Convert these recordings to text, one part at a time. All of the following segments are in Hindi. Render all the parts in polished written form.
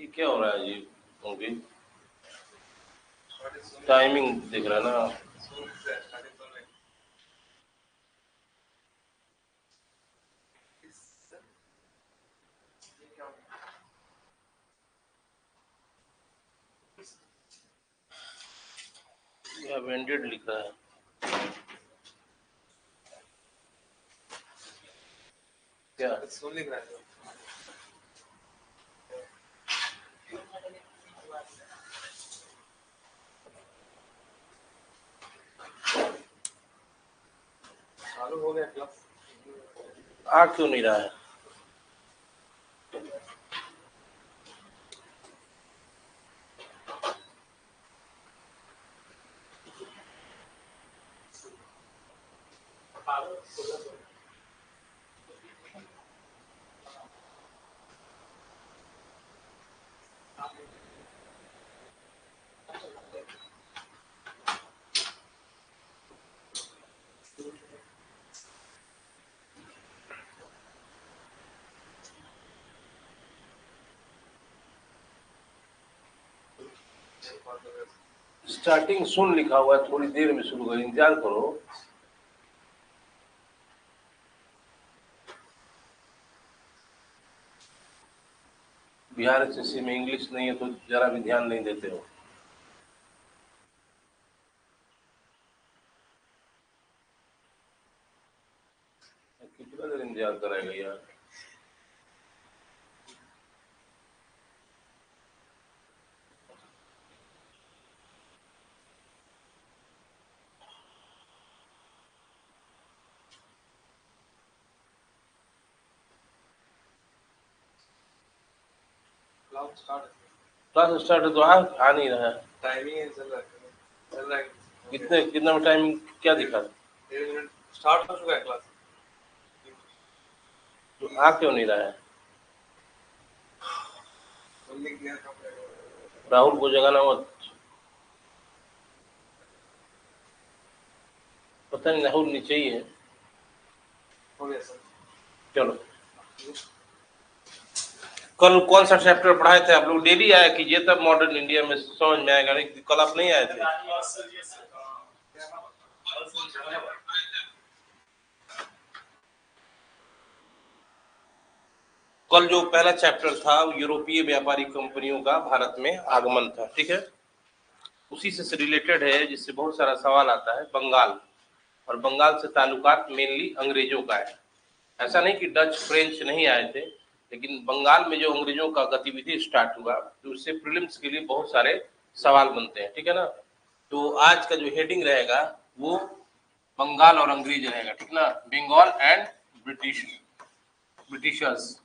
ये क्या हो रहा है जी? होगी टाइमिंग दिख रहा है ना। यह वेंडेड लिख रहा है। क्या सुन लिख रहा है? चालू हो गया क्लास? आ क्यों नहीं रहा है? स्टार्टिंग सुन लिखा हुआ है, थोड़ी देर में शुरू करो, इंतजार करो। बिहार एसएससी में इंग्लिश नहीं है तो जरा भी ध्यान नहीं देते हो। कितना देर इंतजार कराएगा यार? क्लास स्टार्ट है तो आ नहीं रहा है। टाइमिंग चल रहा है। कितना टाइम क्या दिखा? 1 मिनट स्टार्ट हो चुका है क्लास। तो आ क्यों नहीं रहा है? राहुल को जगाना मत। पता नहीं, राहुल नीचे ही है। हो गया सर। चलो, कल कौन सा चैप्टर पढ़ाए थे आप लोग? डेली आया कीजिए तब मॉडर्न इंडिया में समझ में आएगा। नहीं कल आप नहीं आए थे। कल जो पहला चैप्टर था यूरोपीय व्यापारी कंपनियों का भारत में आगमन था, ठीक है। उसी से रिलेटेड है, जिससे बहुत सारा सवाल आता है। बंगाल और बंगाल से ताल्लुकात मेनली अंग्रेजों का है। ऐसा नहीं कि डच फ्रेंच नहीं आए थे, लेकिन बंगाल में जो अंग्रेजों का गतिविधि स्टार्ट हुआ तो उससे प्रीलिम्स के लिए बहुत सारे सवाल बनते हैं, ठीक है ना। तो आज का जो हेडिंग रहेगा वो बंगाल और अंग्रेज रहेगा, ठीक ना। Bengal and Britishers.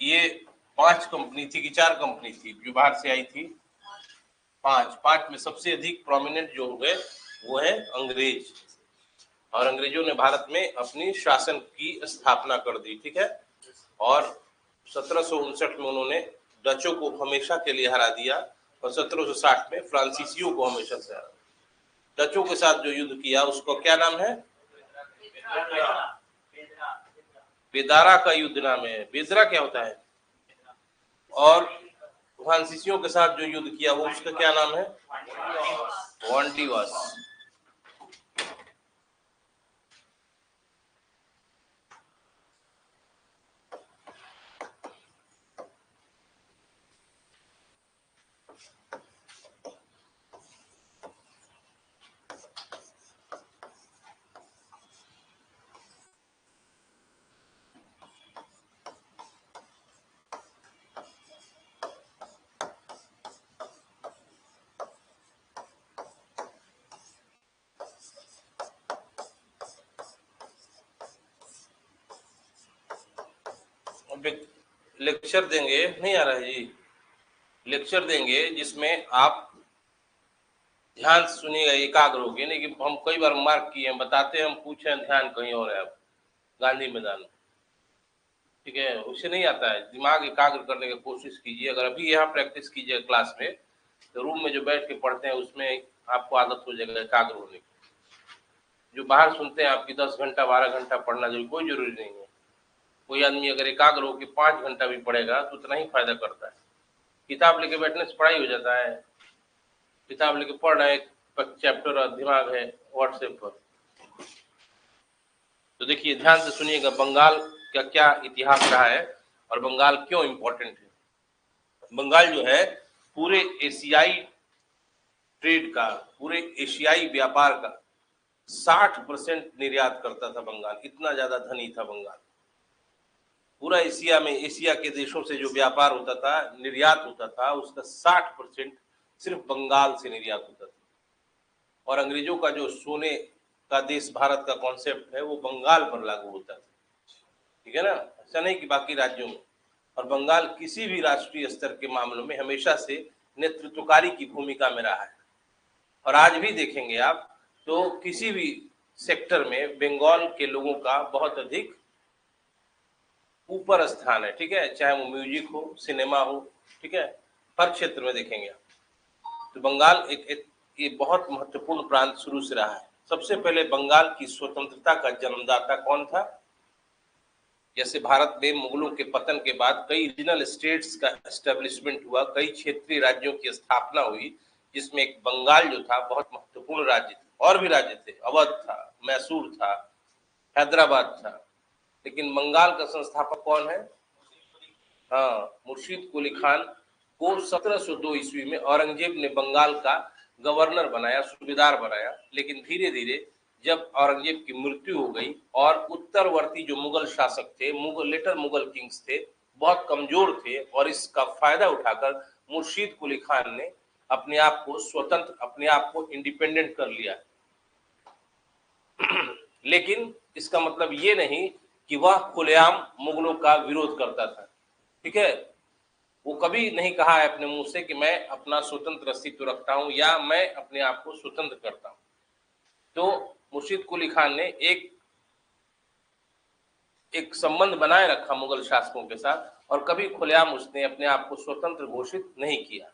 ये 5 कंपनी थी कि 4 कंपनी थी जो बाहर से आई थी? 5 में सबसे अधिक प्रोमिनेंट जो हुए वो है अंग्रेज। और अंग्रेजों ने भारत में अपनी शासन की स्थापना कर दी, ठीक है। और 1759 में उन्होंने डचों को हमेशा के लिए हरा दिया और 1760 में फ्रांसीसियों को हमेशा से हरा। डचों के साथ जो युद्ध किया उसका क्या नाम है? बेदारा का युद्ध नाम है। बेदरा क्या होता है? और फ्रांसीसियों के साथ जो युद्ध किया वो उसका क्या नाम है? वांडीवास। लेक्चर देंगे, नहीं आ रहा है जी। लेक्चर देंगे जिसमें आप ध्यान से सुनिएगा, एकाग्र होगी। नहीं कि हम कई बार मार्क किए हैं, बताते हैं, हम पूछे ध्यान कहीं और है। आप गांधी मैदान, ठीक है, उसे नहीं आता है। दिमाग एकाग्र करने की कोशिश कीजिए। अगर अभी यहाँ प्रैक्टिस कीजिए क्लास में, तो रूम में जो बैठ के पढ़ते हैं उसमें आपको आदत हो जाएगा एकाग्र होने की। जो बाहर सुनते हैं आपकी 10 घंटा 12 घंटा पढ़ना जरूरी, कोई जरूरी नहीं है। कोई आदमी अगर एकाग्र होकर 5 घंटा भी पढ़ेगा तो उतना ही फायदा करता है। किताब लेके बैठने से पढ़ाई हो जाता है। किताब लेके पढ़ रहे हैं चैप्टर और दिमाग है व्हाट्सएप पर। तो देखिए ध्यान से सुनिएगा, बंगाल का क्या इतिहास रहा है और बंगाल क्यों इंपॉर्टेंट है। बंगाल जो है पूरे एशियाई ट्रेड का, पूरे एशियाई व्यापार का 60% निर्यात करता था बंगाल। इतना ज्यादा धनी था बंगाल। पूरा एशिया में, एशिया के देशों से जो व्यापार होता था, निर्यात होता था, उसका 60% सिर्फ बंगाल से निर्यात होता था। और अंग्रेजों का जो सोने का देश भारत का कॉन्सेप्ट है वो बंगाल पर लागू होता था, ठीक है ना, ऐसा नहीं कि बाकी राज्यों में। और बंगाल किसी भी राष्ट्रीय स्तर के मामलों में हमेशा से नेतृत्वकारी की भूमिका में रहा है। और आज भी देखेंगे आप तो किसी भी सेक्टर में बंगाल के लोगों का बहुत अधिक ऊपर स्थान है, ठीक है, चाहे वो म्यूजिक हो, सिनेमा हो, ठीक है, हर क्षेत्र में देखेंगे आप। तो बंगाल एक बहुत महत्वपूर्ण प्रांत शुरू से रहा है। सबसे पहले बंगाल की स्वतंत्रता का जन्मदाता कौन था? जैसे भारत में मुगलों के पतन के बाद कई रीजनल स्टेट्स का एस्टेब्लिशमेंट हुआ, कई क्षेत्रीय राज्यों की स्थापना हुई, जिसमें एक बंगाल जो था बहुत महत्वपूर्ण राज्य था। और भी राज्य थे, अवध था, मैसूर था, हैदराबाद था, लेकिन बंगाल का संस्थापक कौन है? हाँ, मुर्शीद कुली खान को 1702 ईस्वी में औरंगजेब ने बंगाल का गवर्नर बनाया, सूबेदार बनाया। लेकिन धीरे धीरे जब औरंगजेब की मृत्यु हो गई और उत्तरवर्ती जो मुगल शासक थे, लेटर मुगल किंग्स थे, बहुत कमजोर थे, और इसका फायदा उठाकर मुर्शीद कुली खान ने अपने आप को स्वतंत्र, अपने आप को इंडिपेंडेंट कर लिया। लेकिन इसका मतलब ये नहीं कि वह खुलेआम मुगलों का विरोध करता था, ठीक है। वो कभी नहीं कहा है अपने मुंह से कि मैं अपना स्वतंत्र अस्तित्व रखता हूं या मैं अपने आप को स्वतंत्र करता हूं। तो मुर्शीद कुली खान ने एक संबंध बनाए रखा मुगल शासकों के साथ, और कभी खुलेआम उसने अपने आप को स्वतंत्र घोषित नहीं किया।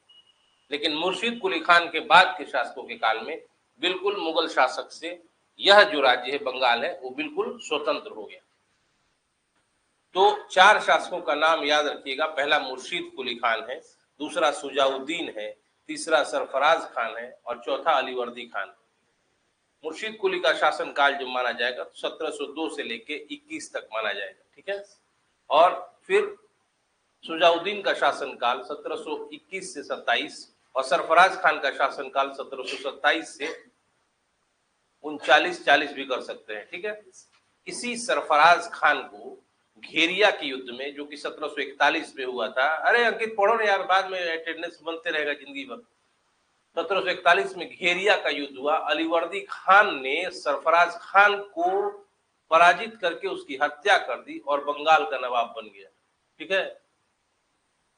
लेकिन मुर्शीद कुली खान के बाद के शासकों के काल में बिल्कुल मुगल शासक से यह जो राज्य है बंगाल है वो बिल्कुल स्वतंत्र हो गया। तो 4 शासकों का नाम याद रखिएगा। पहला मुर्शीद कुली खान है, दूसरा सुजाउद्दीन है, तीसरा सरफराज खान है और चौथा अलीवर्दी खान। मुर्शीद कुली का शासनकाल जो माना जाएगा 1702 से लेके 21 तक माना जाएगा, ठीक है। और फिर सुजाउद्दीन का शासनकाल 1721 से 27 और सरफराज खान का शासनकाल 1727 से 39-40 भी कर सकते हैं, ठीक है। इसी सरफराज खान को घेरिया के युद्ध में, जो कि 1741 में हुआ था, अरे अंकित पढ़ो ना यार, बाद में अटेंडेंस बनते रहेगा जिंदगी भर। 1741 में घेरिया का युद्ध हुआ। अलीवर्दी खान ने सरफराज खान को पराजित करके उसकी हत्या कर दी और बंगाल का नवाब बन गया, ठीक है।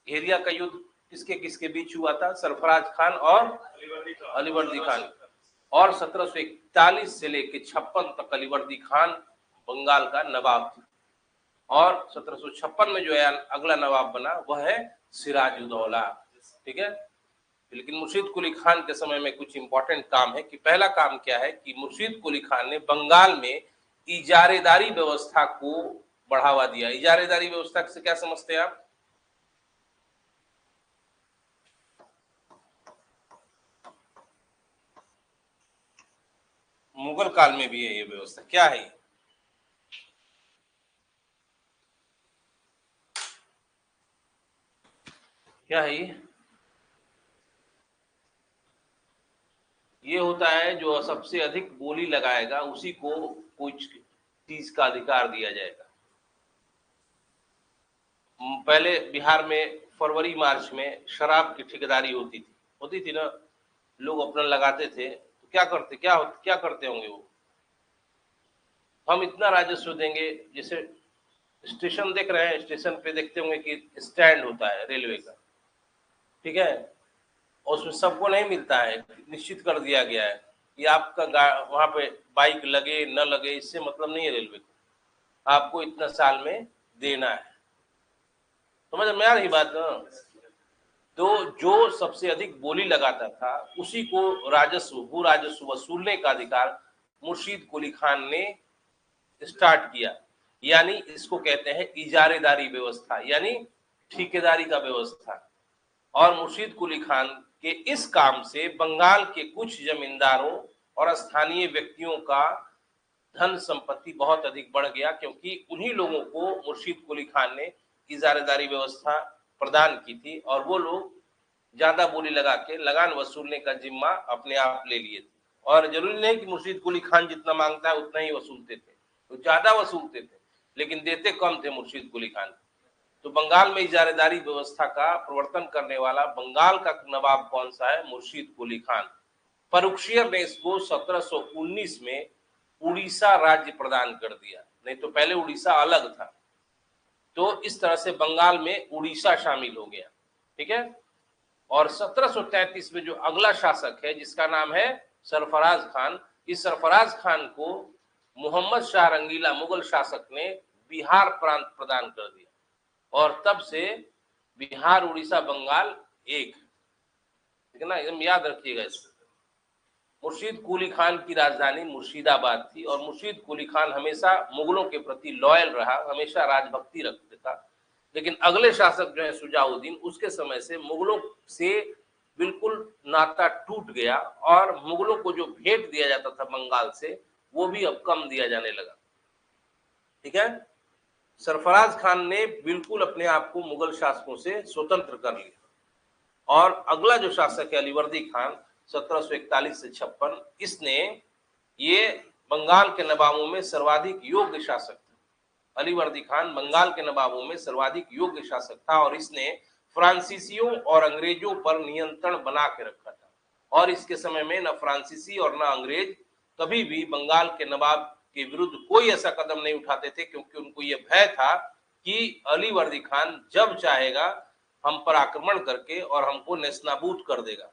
घेरिया का युद्ध किसके किसके बीच हुआ था? सरफराज खान और अलीवर्दी खान। और 1741 से लेके 56 तक अलीवर्दी खान बंगाल का नवाब था। और 1756 में जो है अगला नवाब बना वह है सिराजुद्दौला, ठीक है। लेकिन मुर्शीद कुली खान के समय में कुछ इंपॉर्टेंट काम है कि पहला काम क्या है कि मुर्शीद कुली खान ने बंगाल में इजारेदारी व्यवस्था को बढ़ावा दिया। इजारेदारी व्यवस्था से क्या समझते हैं आप? मुगल काल में भी है ये व्यवस्था। क्या है? क्या है ये होता है जो सबसे अधिक बोली लगाएगा उसी को कुछ चीज का अधिकार दिया जाएगा। पहले बिहार में फरवरी मार्च में शराब की ठेकेदारी होती थी ना, लोग अपना लगाते थे, तो क्या करते होंगे वो, हम इतना राजस्व देंगे। जैसे स्टेशन देख रहे हैं, स्टेशन पे देखते होंगे कि स्टैंड होता है रेलवे का, ठीक है, और उसमें सबको नहीं मिलता है, निश्चित कर दिया गया है कि आपका वहां पे बाइक लगे न लगे इससे मतलब नहीं है रेलवे को, आपको इतना साल में देना है। समझ में आ रही बात ना? तो जो सबसे अधिक बोली लगाता था उसी को राजस्व, भू राजस्व वसूलने का अधिकार मुर्शीद कुली खान ने स्टार्ट किया। यानी इसको कहते हैं इजारेदारी व्यवस्था, यानी ठेकेदारी का व्यवस्था। और मुर्शीद कुली खान के इस काम से बंगाल के कुछ जमींदारों और स्थानीय व्यक्तियों का धन संपत्ति बहुत अधिक बढ़ गया, क्योंकि उन्हीं लोगों को मुर्शीद कुली खान ने इजारेदारी व्यवस्था प्रदान की थी और वो लोग ज्यादा बोली लगा के लगान वसूलने का जिम्मा अपने आप ले लिए थे। और जरूरी नहीं कि मुर्शीद कुली खान जितना मांगता है उतना ही वसूलते थे, तो ज्यादा वसूलते थे, लेकिन देते कम थे मुर्शीद कुली खान। तो बंगाल में इजारेदारी व्यवस्था का प्रवर्तन करने वाला बंगाल का नवाब कौन सा है? मुर्शीद कुली खान। फर्रुखियर ने इसको 1719 में उड़ीसा राज्य प्रदान कर दिया, नहीं तो पहले उड़ीसा अलग था। तो इस तरह से बंगाल में उड़ीसा शामिल हो गया, ठीक है। और 1733 में जो अगला शासक है जिसका नाम है सरफराज खान, इस सरफराज खान को मोहम्मद शाह रंगीला मुगल शासक ने बिहार प्रांत प्रदान कर दिया और तब से बिहार, उड़ीसा, बंगाल एक, ठीक है ना, एकदम याद रखिएगा इसको। मुर्शीद कुली खान की राजधानी मुर्शिदाबाद थी और मुर्शीद कुली खान हमेशा मुगलों के प्रति लॉयल रहा, हमेशा राजभक्ति रखता था। लेकिन अगले शासक जो है शुजाउद्दीन, उसके समय से मुगलों से बिल्कुल नाता टूट गया और मुगलों को जो भेंट दिया जाता था बंगाल से वो भी अब कम दिया जाने लगा, ठीक है। सरफराज खान ने बिल्कुल अपने आप को मुगल शासकों से स्वतंत्र कर लिया। और अगला जो शासक है अलीवर्दी खान 1741 से 56, इसने ये बंगाल के नवाबों में सर्वाधिक योग्य शासक था। अलीवर्दी खान बंगाल के नवाबों में सर्वाधिक योग्य शासक था और इसने फ्रांसीसियों और अंग्रेजों पर नियंत्रण बना के रखा था। और इसके समय में न फ्रांसीसी और न अंग्रेज कभी भी बंगाल के नवाब के विरुद्ध कोई ऐसा कदम नहीं उठाते थे, क्योंकि उनको ये भय था कि अलीवर्दी खान जब चाहेगा हम पर आक्रमण करके और हमको नेस्तनाबूद कर देगा।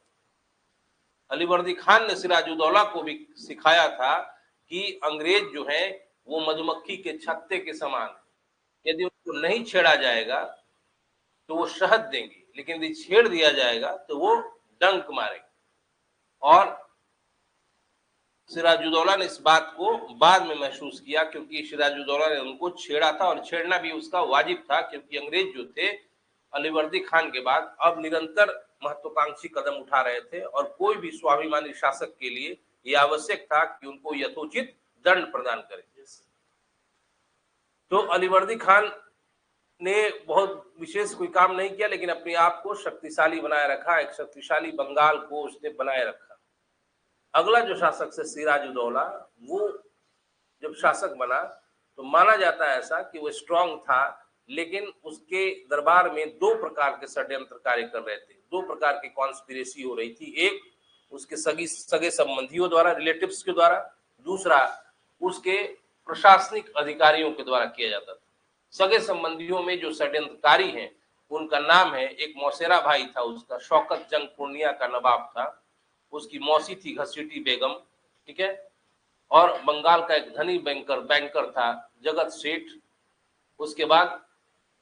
अलीवर्दी खान ने सिराजुद्दौला को भी सिखाया था कि अंग्रेज जो है वो मधुमक्खी के छत्ते के समान है, यदि उनको नहीं छेड़ा जाएगा तो वो शहद देंगे, लेकिन यदि छेड़ दिया जाएगा तो वो डंक मारेंगे। और सिराजुद्दौला ने इस बात को बाद में महसूस किया, क्योंकि सिराजुद्दौला ने उनको छेड़ा था और छेड़ना भी उसका वाजिब था, क्योंकि अंग्रेज जो थे अलीवर्दी खान के बाद अब निरंतर महत्वाकांक्षी कदम उठा रहे थे और कोई भी स्वाभिमानी शासक के लिए यह आवश्यक था कि उनको यथोचित दंड प्रदान करें। तो अलीवर्दी खान ने बहुत विशेष कोई काम नहीं किया, लेकिन अपने आप को शक्तिशाली बनाए रखा, एक शक्तिशाली बंगाल को उसने बनाए रखा। अगला जो शासक से सिराजुद्दौला, वो जब शासक बना तो माना जाता है ऐसा कि वो स्ट्रांग था, लेकिन उसके दरबार में दो प्रकार के षड्यंत्र कार्य कर रहे थे, दो प्रकार की कॉन्स्पिरेसी हो रही थी। एक उसके सगे संबंधियों द्वारा, रिलेटिव्स के द्वारा, दूसरा उसके प्रशासनिक अधिकारियों के द्वारा किया जाता था। सगे संबंधियों में जो षड्यंत्रकारी हैं उनका नाम है, एक मौसेरा भाई था उसका, शौकत जंग पूर्णिया का नवाब था, उसकी मौसी थी घसीटी बेगम, ठीक है। और बंगाल का एक धनी बैंकर था जगत सेठ। उसके बाद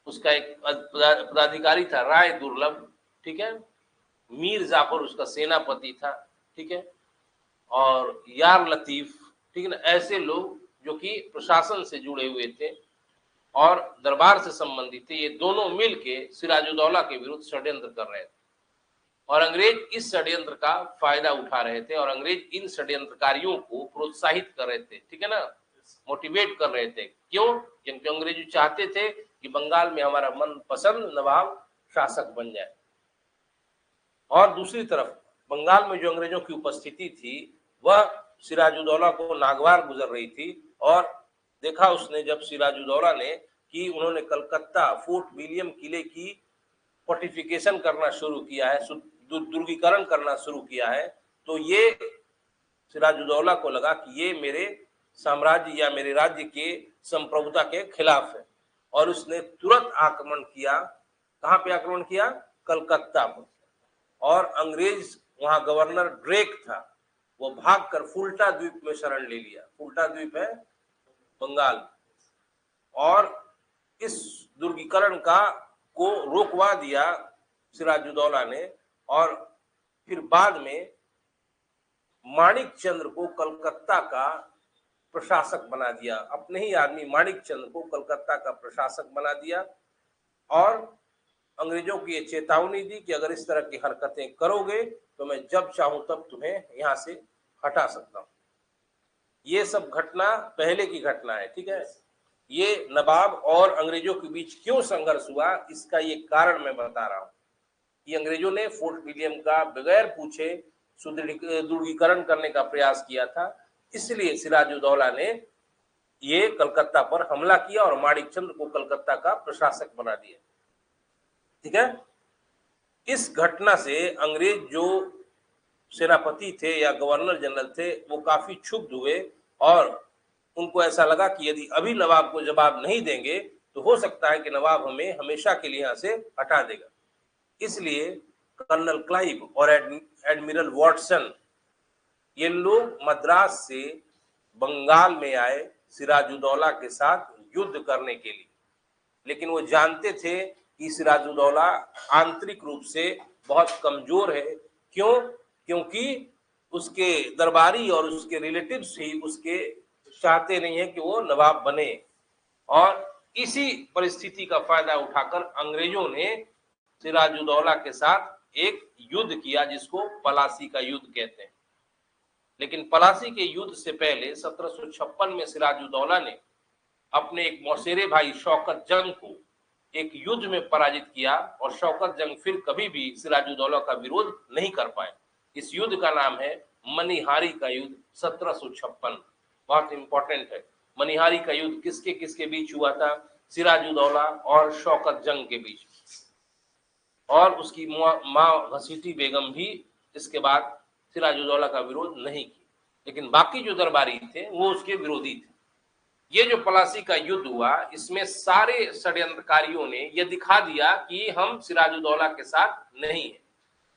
उसका एक पदाधिकारी था राय दुर्लभ, ठीक है। मीर जाफर उसका सेनापति था, ठीक है। और यार लतीफ, ठीक है ना, ऐसे लोग जो कि प्रशासन से जुड़े हुए थे और दरबार से संबंधित थे, ये दोनों मिलके सिराजुद्दौला के विरुद्ध षड्यंत्र कर रहे थे और अंग्रेज इस षड्यंत्र का फायदा उठा रहे थे और अंग्रेज इन षड्यंत्रकारियों को प्रोत्साहित कर रहे थे, ठीक है ना, मोटिवेट कर रहे थे। क्यों? क्योंकि अंग्रेज चाहते थे कि बंगाल में हमारा मनपसंद नवाब शासक बन जाए। और दूसरी तरफ बंगाल में जो अंग्रेजों की उपस्थिति थी वह सिराजुद्दौला को नागवार गुजर रही थी और देखा उसने जब सिराजुद्दौला ने कि उन्होंने कलकत्ता फोर्ट विलियम किले की फोर्टिफिकेशन करना शुरू किया है, दुर्गीकरण करना शुरू किया है, तो ये सिराजुद्दौला को लगा कि ये मेरे साम्राज्य या मेरे राज्य के संप्रभुता के खिलाफ है और उसने तुरंत आक्रमण किया। कहां पे आक्रमण किया? कलकत्ता पर। और अंग्रेज वहां गवर्नर ड्रेक था, वो भागकर फुल्टा द्वीप में शरण ले लिया। फुल्टा द्वीप है बंगाल। और इस दुर्गीकरण को रोकवा दिया सिराजुद्दौला ने और फिर बाद में माणिक चंद्र को कलकत्ता का प्रशासक बना दिया, अपने ही आदमी माणिक चंद को कलकत्ता का प्रशासक बना दिया और अंग्रेजों की ये चेतावनी दी कि अगर इस तरह की हरकतें करोगे तो मैं जब चाहूं तब तुम्हें यहाँ से हटा सकता हूँ। ये सब घटना पहले की घटना है, ठीक है। ये नवाब और अंग्रेजों के बीच क्यों संघर्ष हुआ, इसका ये कारण मैं बता रहा हूँ कि अंग्रेजों ने फोर्ट विलियम का बगैर पूछे सुदृढ़ीकरण करने का प्रयास किया था, इसलिए सिराजुद्दौला ने ये कलकत्ता पर हमला किया और माणिक चंद को कलकत्ता का प्रशासक बना दिया, ठीक है। इस घटना से अंग्रेज जो सेनापति थे या गवर्नर जनरल थे वो काफी क्षुब्ध हुए और उनको ऐसा लगा कि यदि अभी नवाब को जवाब नहीं देंगे तो हो सकता है कि नवाब हमें हमेशा के लिए यहाँ से हटा देगा। इसलिए कर्नल क्लाइव और एडमिरल वॉटसन ये लोग मद्रास से बंगाल में आए सिराजुद्दौला के साथ युद्ध करने के लिए, लेकिन वो जानते थे कि सिराजुद्दौला आंतरिक रूप से बहुत कमजोर है। क्यों? क्योंकि उसके दरबारी और उसके रिलेटिव्स ही उसके चाहते नहीं है कि वो नवाब बने, और इसी परिस्थिति का फायदा उठाकर अंग्रेजों ने सिराजुद्दौला के साथ एक युद्ध किया जिसको पलासी का युद्ध कहते हैं। लेकिन पलासी के युद्ध से पहले 1756 में सिराजुद्दौला ने अपने एक मौसेरे भाई शौकत जंग को एक युद्ध में पराजित किया और शौकत जंग फिर कभी भी सिराजुद्दौला का विरोध नहीं कर पाए। इस युद्ध का नाम है मनिहारी का युद्ध 1756। बहुत इंपॉर्टेंट है। मनिहारी का युद्ध किसके किसके बीच हुआ था? सिराजुद्दौला और शौकत जंग के बीच, और उसकी माँ घसीटी बेगम भी इसके बाद सिराजुद्दौला का विरोध नहीं की, लेकिन बाकी जो दरबारी थे वो उसके विरोधी थे। ये जो पलासी का युद्ध हुआ इसमें सारे षड्यंत्रकारियों ने यह दिखा दिया कि हम सिराजुद्दौला के साथ नहीं है।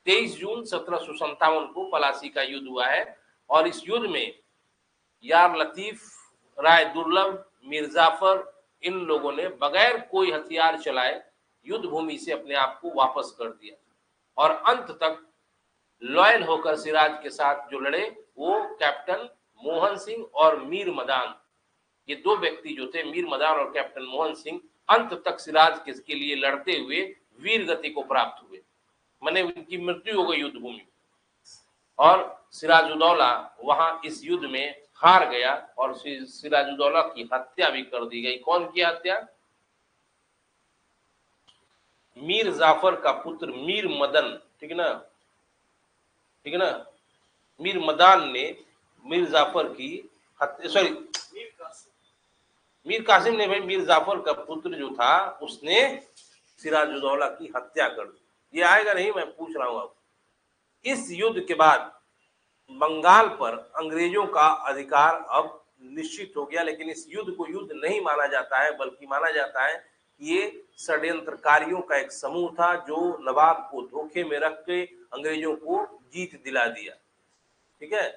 23 जून 1757 को पलासी का युद्ध हुआ है और इस युद्ध में यार लतीफ, राय दुर्लभ, मीर जाफर, इन लोगों ने बगैर कोई हथियार चलाए युद्ध भूमि से अपने आप को वापस कर दिया और अंत तक लॉयल होकर सिराज के साथ जो लड़े वो कैप्टन मोहन सिंह और मीर मदान, ये दो व्यक्ति जो थे, मीर मदान और कैप्टन मोहन सिंह, अंत तक सिराज के लिए लड़ते हुए वीर गति को प्राप्त हुए। माने उनकी मृत्यु हो गई युद्ध भूमि और सिराजुद्दौला वहां इस युद्ध में हार गया और सिराजुद्दौला की हत्या भी कर दी गई। कौन की हत्या? मीर जाफर का पुत्र मीर मदन, ठीक है ना, ठीक है ना, मीर मदान ने मीर जाफर की हत्या, सॉरी मीर कासिम ने भाई मीर जाफर का पुत्र जो था उसने सिराजुद्दौला की हत्या कर दी। ये आएगा नहीं, मैं पूछ रहा हूं अब। इस युद्ध के बाद बंगाल पर अंग्रेजों का अधिकार अब निश्चित हो गया, लेकिन इस युद्ध को युद्ध नहीं माना जाता है, बल्कि माना जाता है कि ये षड्यंत्रकारियों का एक समूह था जो नवाब को धोखे में रख के अंग्रेजों को जीत दिला दिया, ठीक है।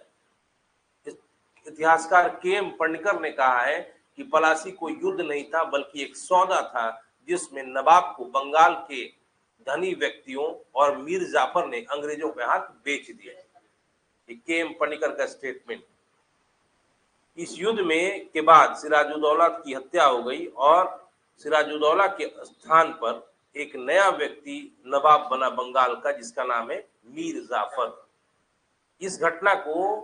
इतिहासकार के.एम. पणिकर ने कहा है कि पलासी कोई युद्ध नहीं था बल्कि एक सौदा था जिसमें नवाब को बंगाल के धनी व्यक्तियों और मीर जाफर ने अंग्रेजों के हाथ बेच दिया। के.एम. पणिकर का स्टेटमेंट। इस युद्ध में के बाद सिराजुद्दौला की हत्या हो गई और सिराजुद्दौला के स्थान पर एक नया व्यक्ति नवाब बना बंगाल का, जिसका नाम है मीर जाफर। इस घटना को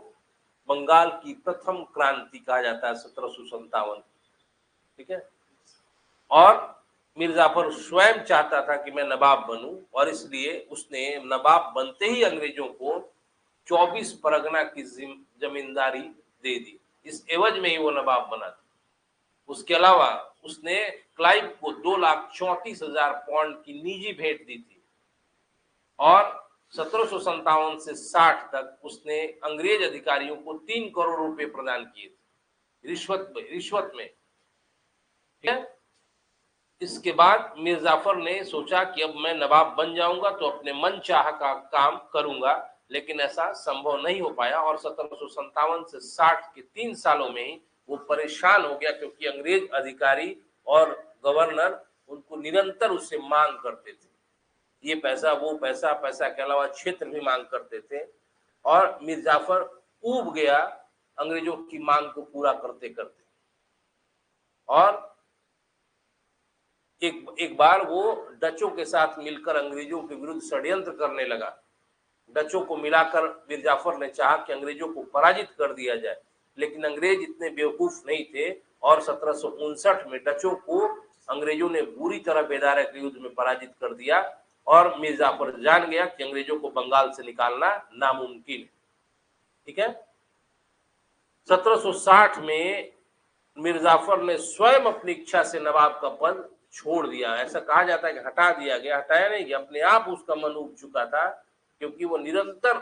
बंगाल की प्रथम क्रांति कहा जाता है 1757, ठीक है। और मीर जाफर स्वयं चाहता था कि मैं नवाब बनूं और इसलिए उसने नवाब बनते ही अंग्रेजों को 24 परगना की जमींदारी दे दी। इस एवज में ही वो नवाब बना था। उसके अलावा उसने क्लाइव को 2,34,000 पाउंड की निजी भेंट दी थी और 1757 से 60 तक उसने अंग्रेज अधिकारियों को 3 करोड़ रुपए प्रदान किए थे रिश्वत में, ठीक है। इसके बाद मीर जाफर ने सोचा कि अब मैं नवाब बन जाऊंगा तो अपने मन चाह का काम करूंगा, लेकिन ऐसा संभव नहीं हो पाया और 1757 से 60 के 3 सालों में ही वो परेशान हो गया, क्योंकि अंग्रेज अधिकारी और गवर्नर उनको निरंतर उससे मांग करते थे, ये पैसा वो पैसा, पैसा के अलावा क्षेत्र भी मांग करते थे और मीर जाफर ऊब गया अंग्रेजों की मांग को पूरा करते करते। और एक बार वो डचों के साथ मिलकर अंग्रेजों के विरुद्ध षड्यंत्र करने लगा। डचों को मिलाकर मीर जाफर ने चाहा कि अंग्रेजों को पराजित कर दिया जाए, लेकिन अंग्रेज इतने बेवकूफ नहीं थे और 1759 में डचों को अंग्रेजों ने बुरी तरह बेदारा के युद्ध में पराजित कर दिया और मीर जाफर जान गया कि अंग्रेजों को बंगाल से निकालना नामुमकिन है। ठीक है। 1760 में मीर जाफर ने स्वयं अपनी इच्छा से नवाब का पद छोड़ दिया। ऐसा कहा जाता है कि हटा दिया गया, हटाया नहीं गया, अपने आप उसका मन उब चुका था, क्योंकि वो निरंतर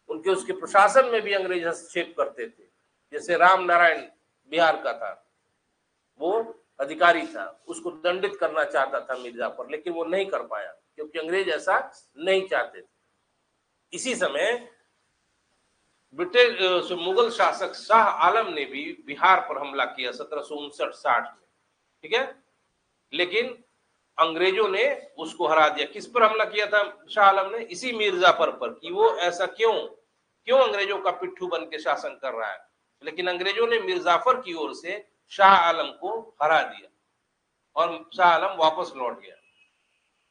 उसके प्रशासन में भी अंग्रेज हस्तक्षेप करते थे। जैसे राम नारायण बिहार का था, वो अधिकारी था, उसको दंडित करना चाहता था मीर जाफर, लेकिन वो नहीं कर पाया क्योंकि अंग्रेज ऐसा नहीं चाहते थे। इसी समय ब्रिटिश मुगल शासक शाह आलम ने भी बिहार पर हमला किया 1759-60 में। ठीक है। लेकिन अंग्रेजों ने उसको हरा दिया। किस पर हमला किया था शाह आलम ने? इसी मीर जाफर पर, कि वो ऐसा क्यों अंग्रेजों का पिट्ठू बन के शासन कर रहा है। लेकिन अंग्रेजों ने मीर जाफर की ओर से शाह आलम को हरा दिया और शाह आलम वापस लौट गया।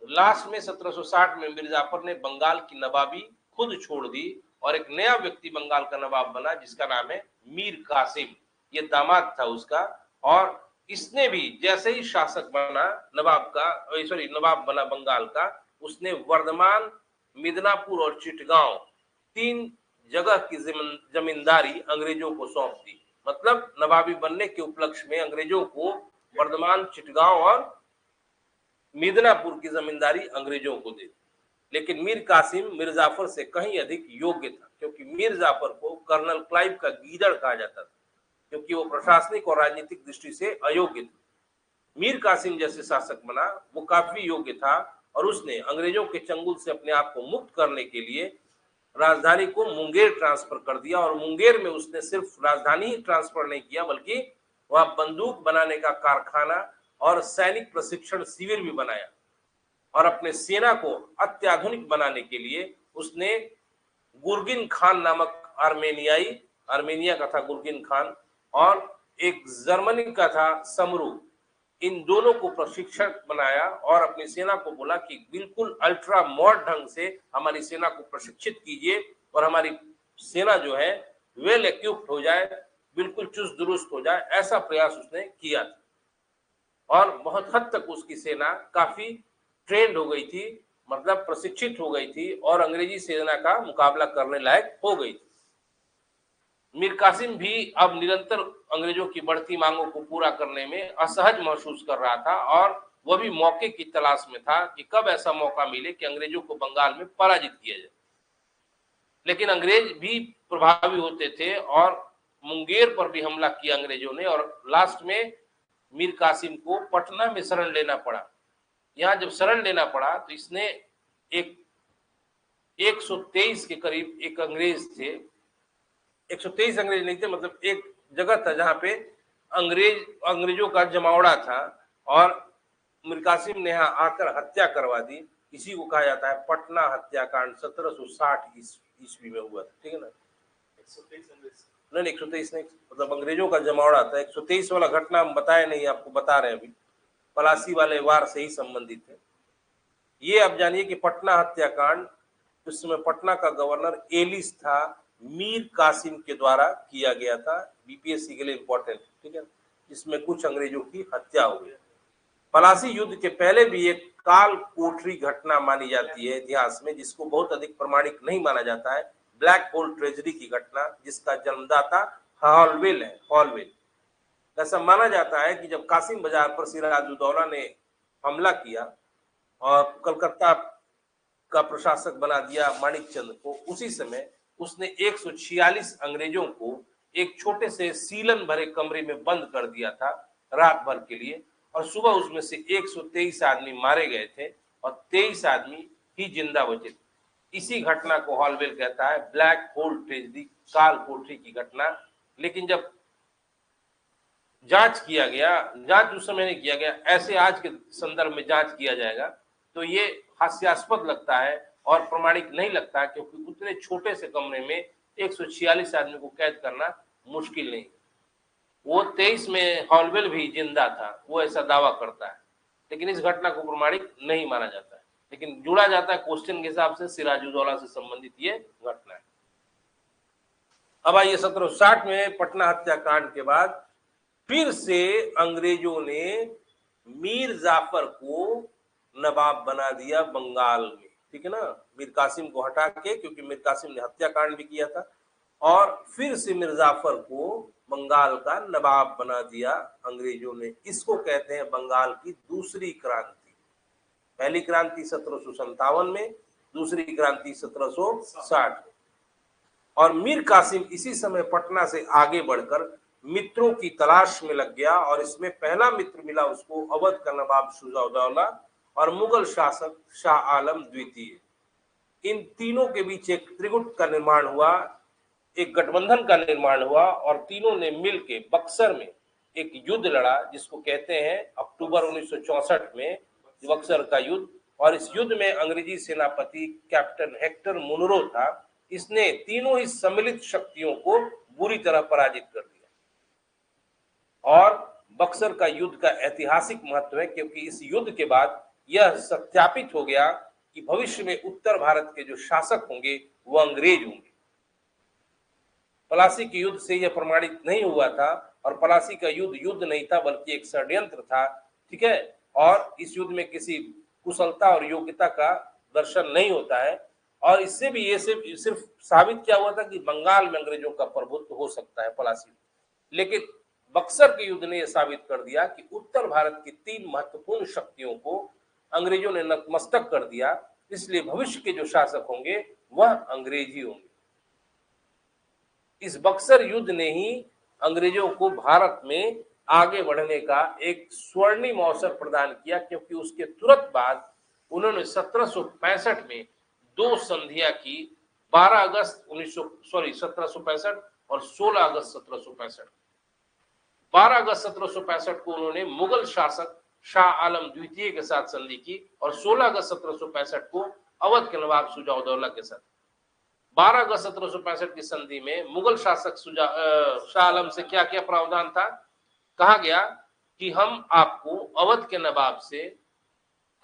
लास्ट में 1760 में मीर जाफर ने बंगाल की नवाबी खुद छोड़ दी और एक नया व्यक्ति बंगाल का नवाब बना जिसका नाम है मीर कासिम। ये दामाद था उसका, और इसने भी जैसे ही शासक बना नवाब बना बंगाल का, उसने वर्धमान, मिदनापुर और चिटगांव 3 जगह की जमींदारी अंग्रेजों को सौंप दी। मतलब नवाबी बनने के उपलक्ष्य में अंग्रेजों को वर्धमान, चिटगांव और मिदनापुर की जमींदारी अंग्रेजों को दी। लेकिन मीर कासिम मीर जाफर से कहीं अधिक योग्य था, क्योंकि मीर जाफर को कर्नल क्लाइव का गीदड़ कहा जाता था, क्योंकि वो प्रशासनिक और राजनीतिक दृष्टि से अयोग्य था। मीर कासिम जैसे शासक बना, वो काफी योग्य था और उसने अंग्रेजों के चंगुल से अपने आप को मुक्त करने के लिए राजधानी को मुंगेर ट्रांसफर कर दिया। और मुंगेर में उसने सिर्फ राजधानी ही ट्रांसफर नहीं किया, बल्कि वह बंदूक बनाने का कारखाना और सैनिक प्रशिक्षण शिविर भी बनाया। और अपने सेना को अत्याधुनिक बनाने के लिए उसने गुरगिन खान नामक आर्मेनिया का था गुरगिन खान, और एक जर्मनी का था समरू, इन दोनों को प्रशिक्षक बनाया और अपनी सेना को बोला कि बिल्कुल अल्ट्रा मॉडर्न ढंग से हमारी सेना को प्रशिक्षित कीजिए और हमारी सेना जो है वेल इक्विप्ड हो जाए, बिल्कुल चुस्त दुरुस्त हो जाए। ऐसा प्रयास उसने किया था और बहुत हद तक उसकी सेना काफी ट्रेंड हो गई थी, मतलब प्रशिक्षित हो गई थी और अंग्रेजी सेना का मुकाबला करने लायक हो गई थी। मीर कासिम भी अब निरंतर अंग्रेजों की बढ़ती मांगों को पूरा करने में असहज महसूस कर रहा था और वह भी मौके की तलाश में था कि कब ऐसा मौका मिले कि अंग्रेजों को बंगाल में पराजित किया जाए। लेकिन अंग्रेज भी प्रभावी होते थे और मुंगेर पर भी हमला किया अंग्रेजों ने, और लास्ट में मीर कासिम को पटना में शरण लेना पड़ा। यहाँ जब शरण लेना पड़ा तो इसने एक 123 के करीब एक अंग्रेज थे, 123 अंग्रेज नहीं थे, मतलब एक जगह था जहां पे अंग्रेजों का जमावड़ा था और मीर कासिम ने यहाँ आकर हत्या करवा दी। इसी को कहा जाता है पटना हत्याकांड, 1760 ईस्वी में हुआ था। ठीक है ना। 123 अंग्रेज नहीं, 123 नहीं, मतलब अंग्रेजों का जमावड़ा था। 123 वाला घटना हम बताए नहीं, आपको बता रहे हैं अभी, पलासी वाले वार से ही संबंधित है ये। अब जानिए कि पटना हत्याकांड उस समय पटना का गवर्नर एलिस था, मीर कासिम के द्वारा किया गया था। बीपीएससी के लिए इंपॉर्टेंट, ठीक है। इसमें कुछ अंग्रेजों की हत्या हो गई। पलासी युद्ध के पहले भी एक काल कोठरी घटना मानी जाती है इतिहास में, जिसको बहुत अधिक प्रमाणिक नहीं माना जाता है, ब्लैक होल ट्रेजेडी की घटना, जिसका जन्मदाता हॉलवेल है। हॉलवेल ऐसा माना जाता है कि जब कासिम बाजार पर सिराजुद्दौला ने हमला किया और कलकत्ता का प्रशासक बना दिया माणिक चंद को, उसी समय उसने 146 अंग्रेजों को एक छोटे से सीलन भरे कमरे में बंद कर दिया था रात भर के लिए, और सुबह उसमें से 123 आदमी मारे गए थे और 23 आदमी ही जिंदा बचे थे। इसी घटना को हॉलवेल कहता है ब्लैक होल ट्रेजेडी, काल कोठरी की घटना। लेकिन जब जांच किया गया, जांच उस समय नहीं किया गया, ऐसे आज के संदर्भ में जांच किया जाएगा तो ये हास्यास्पद लगता है और प्रमाणिक नहीं लगता है, क्योंकि उतने छोटे से कमरे में 146 आदमी को कैद करना मुश्किल नहीं। वो 23 में हॉलवेल भी जिंदा था, वो ऐसा दावा करता है, लेकिन इस घटना को प्रमाणिक नहीं माना जाता है, लेकिन जुड़ा जाता है क्वेश्चन के हिसाब से सिराजुद्दौला से संबंधित ये घटना है। अब आइए 1760 में पटना हत्याकांड के बाद फिर से अंग्रेजों ने मीर जाफर को नवाब बना दिया बंगाल में, ठीक है ना, मीर कासिम को हटा के, क्योंकि मीर कासिम ने हत्याकांड भी किया था, और फिर से मीर जाफर को बंगाल का नवाब बना दिया अंग्रेजों ने। इसको कहते हैं बंगाल की दूसरी क्रांति। पहली क्रांति 1757 में, दूसरी क्रांति 1760 में। और मीर कासिम इसी समय पटना से आगे बढ़कर मित्रों की तलाश में लग गया, और इसमें पहला मित्र मिला उसको अवध का नवाब शुजाउद्दौला और मुगल शासक शाह आलम द्वितीय। इन तीनों के बीच एक त्रिगुट का निर्माण हुआ, एक गठबंधन का निर्माण हुआ, और तीनों ने मिलकर बक्सर में एक युद्ध लड़ा, जिसको कहते हैं अक्टूबर 1964 में बक्सर का युद्ध। और इस युद्ध में अंग्रेजी सेनापति कैप्टन हेक्टर मुनरो था। इसने तीनों ही सम्मिलित शक्तियों को बुरी तरह पराजित कर दिया। और बक्सर का युद्ध का ऐतिहासिक महत्व है, क्योंकि इस युद्ध के बाद यह सत्यापित हो गया कि भविष्य में उत्तर भारत के जो शासक होंगे वो अंग्रेज होंगे। पलासी के युद्ध से यह प्रमाणित नहीं हुआ था, और पलासी का युद्ध युद्ध नहीं था बल्कि एक षड्यंत्र था, ठीक है। और इस युद्ध में किसी कुशलता और योग्यता का दर्शन नहीं होता है। और इससे भी ये सिर्फ साबित क्या हुआ था कि बंगाल में अंग्रेजों का प्रभुत्व हो सकता है पलासी, लेकिन बक्सर के युद्ध ने यह साबित कर दिया कि उत्तर भारत की तीन महत्वपूर्ण शक्तियों को अंग्रेजों ने नतमस्तक कर दिया। इसलिए भविष्य के जो शासक होंगे वह अंग्रेज ही होंगे। इस बक्सर युद्ध ने ही अंग्रेजों को भारत में आगे बढ़ने का एक स्वर्णिम अवसर प्रदान किया, क्योंकि उसके तुरंत बाद उन्होंने 1765 में दो संधियां की, 1765 और 16 अगस्त 1765। 12 अगस्त 1765 को उन्होंने मुगल शासक शाह आलम द्वितीय के साथ संधि की, और 16 अगस्त 1765 को अवध के नवाब शुजाउद्दौला के साथ। 12 अगस्त 1765 की संधि में मुगल शासक शाह आलम से क्या क्या प्रावधान था? कहा गया कि हम आपको अवध के नवाब से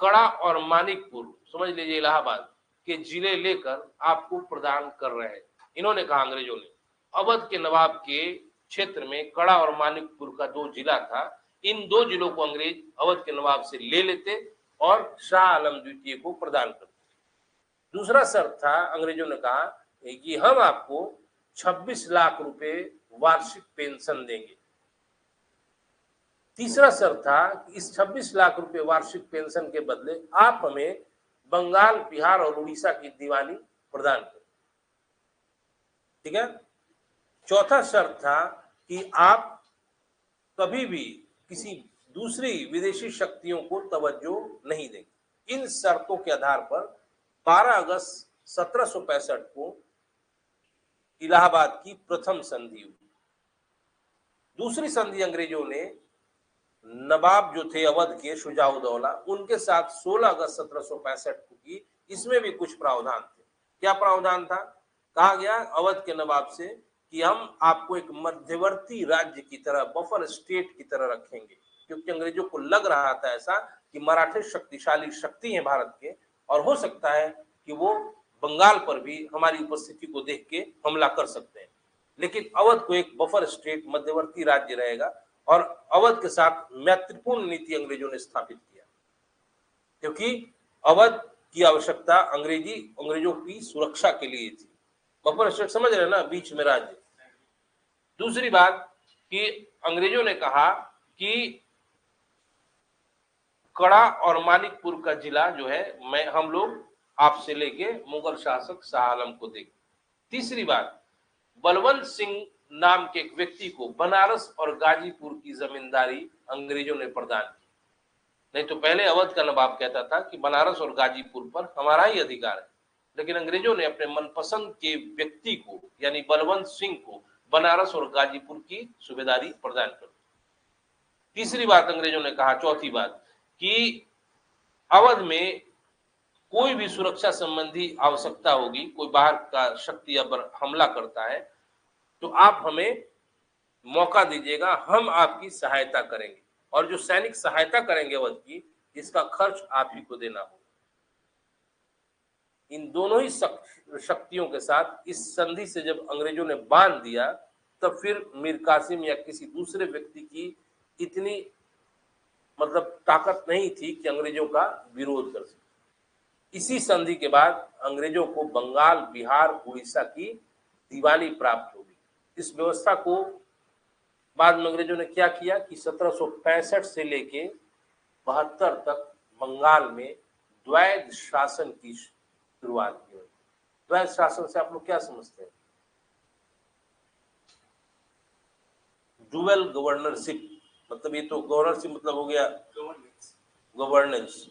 कड़ा और मानिकपुर, समझ लीजिए इलाहाबाद के जिले लेकर आपको प्रदान कर रहे हैं। इन्होंने कहा, अंग्रेजों ने, अवध के नवाब के क्षेत्र में कड़ा और मानिकपुर का दो जिला था, इन दो जिलों को अंग्रेज अवध के नवाब से ले लेते और शाह आलम द्वितीय को प्रदान करते। दूसरा शर्त था, अंग्रेजों ने कहा कि हम आपको 26 लाख रुपए वार्षिक पेंशन देंगे। तीसरा शर्त था कि इस 26 लाख रुपए वार्षिक पेंशन के बदले आप हमें बंगाल, बिहार और उड़ीसा की दीवानी प्रदान करें, ठीक है। चौथा शर्त था कि आप कभी भी किसी दूसरी विदेशी शक्तियों को तवज्जो नहीं देंगे। इन शर्तों के आधार पर 12 अगस्त 1765 को इलाहाबाद की प्रथम संधि हुई। दूसरी संधि अंग्रेजों ने नवाब जो थे अवध के शुजाउद्दौला, उनके साथ 16 अगस्त 1765 को की। इसमें भी कुछ प्रावधान थे। क्या प्रावधान था? कहा गया अवध के नवाब से कि हम आपको एक मध्यवर्ती राज्य की तरह, बफर स्टेट की तरह रखेंगे, क्योंकि अंग्रेजों को लग रहा था ऐसा कि मराठे शक्तिशाली शक्ति है भारत के, और हो सकता है कि वो बंगाल पर भी हमारी उपस्थिति को देख के हमला कर सकते हैं। लेकिन अवध को एक बफर स्टेट, मध्यवर्ती राज्य रहेगा, और अवध के साथ मैत्रीपूर्ण नीति अंग्रेजों ने स्थापित किया, क्योंकि अवध की आवश्यकता अंग्रेजों की सुरक्षा के लिए थी। बफर स्टेट समझ रहे ना, बीच में राज्य। दूसरी बात कि अंग्रेजों ने कहा कि कड़ा और मानिकपुर का जिला जो है हम लोग आपसे लेके मुगल शासक शाह आलम को देंगे। तीसरी बात, बलवंत सिंह नाम के एक व्यक्ति को बनारस और गाजीपुर की जमींदारी अंग्रेजों ने प्रदान की। नहीं तो पहले अवध का नवाब कहता था कि बनारस और गाजीपुर पर हमारा ही अधिकार है, लेकिन अंग्रेजों ने अपने मनपसंद के व्यक्ति को, यानी बलवंत सिंह को, बनारस और गाजीपुर की सूबेदारी प्रदान कर दी। तीसरी बात अंग्रेजों ने कहा, चौथी बात, कि अवध में कोई भी सुरक्षा संबंधी आवश्यकता होगी, कोई बाहर का शक्ति अगर हमला करता है तो आप हमें मौका दीजिएगा, हम आपकी सहायता करेंगे, और जो सैनिक सहायता करेंगे अवध की, इसका खर्च आप ही को देना होगा। इन दोनों ही शक्तियों के साथ इस संधि से जब अंग्रेजों ने बांध दिया, तब फिर मीर कासिम या किसी दूसरे व्यक्ति की इतनी मतलब ताकत नहीं थी कि अंग्रेजों का विरोध कर सके। इसी संधि के बाद अंग्रेजों को बंगाल, बिहार, उड़ीसा की दीवानी प्राप्त होगी। इस व्यवस्था को बाद में अंग्रेजों ने क्या किया कि 1765 से लेके 72 तक बंगाल में द्वैध शासन की शुरुआत की। द्वैध शासन से आप लोग क्या समझते हैं? डुअल गवर्नरशिप, मतलब ये तो गवर्नरशिप मतलब हो गया गवर्नेंस।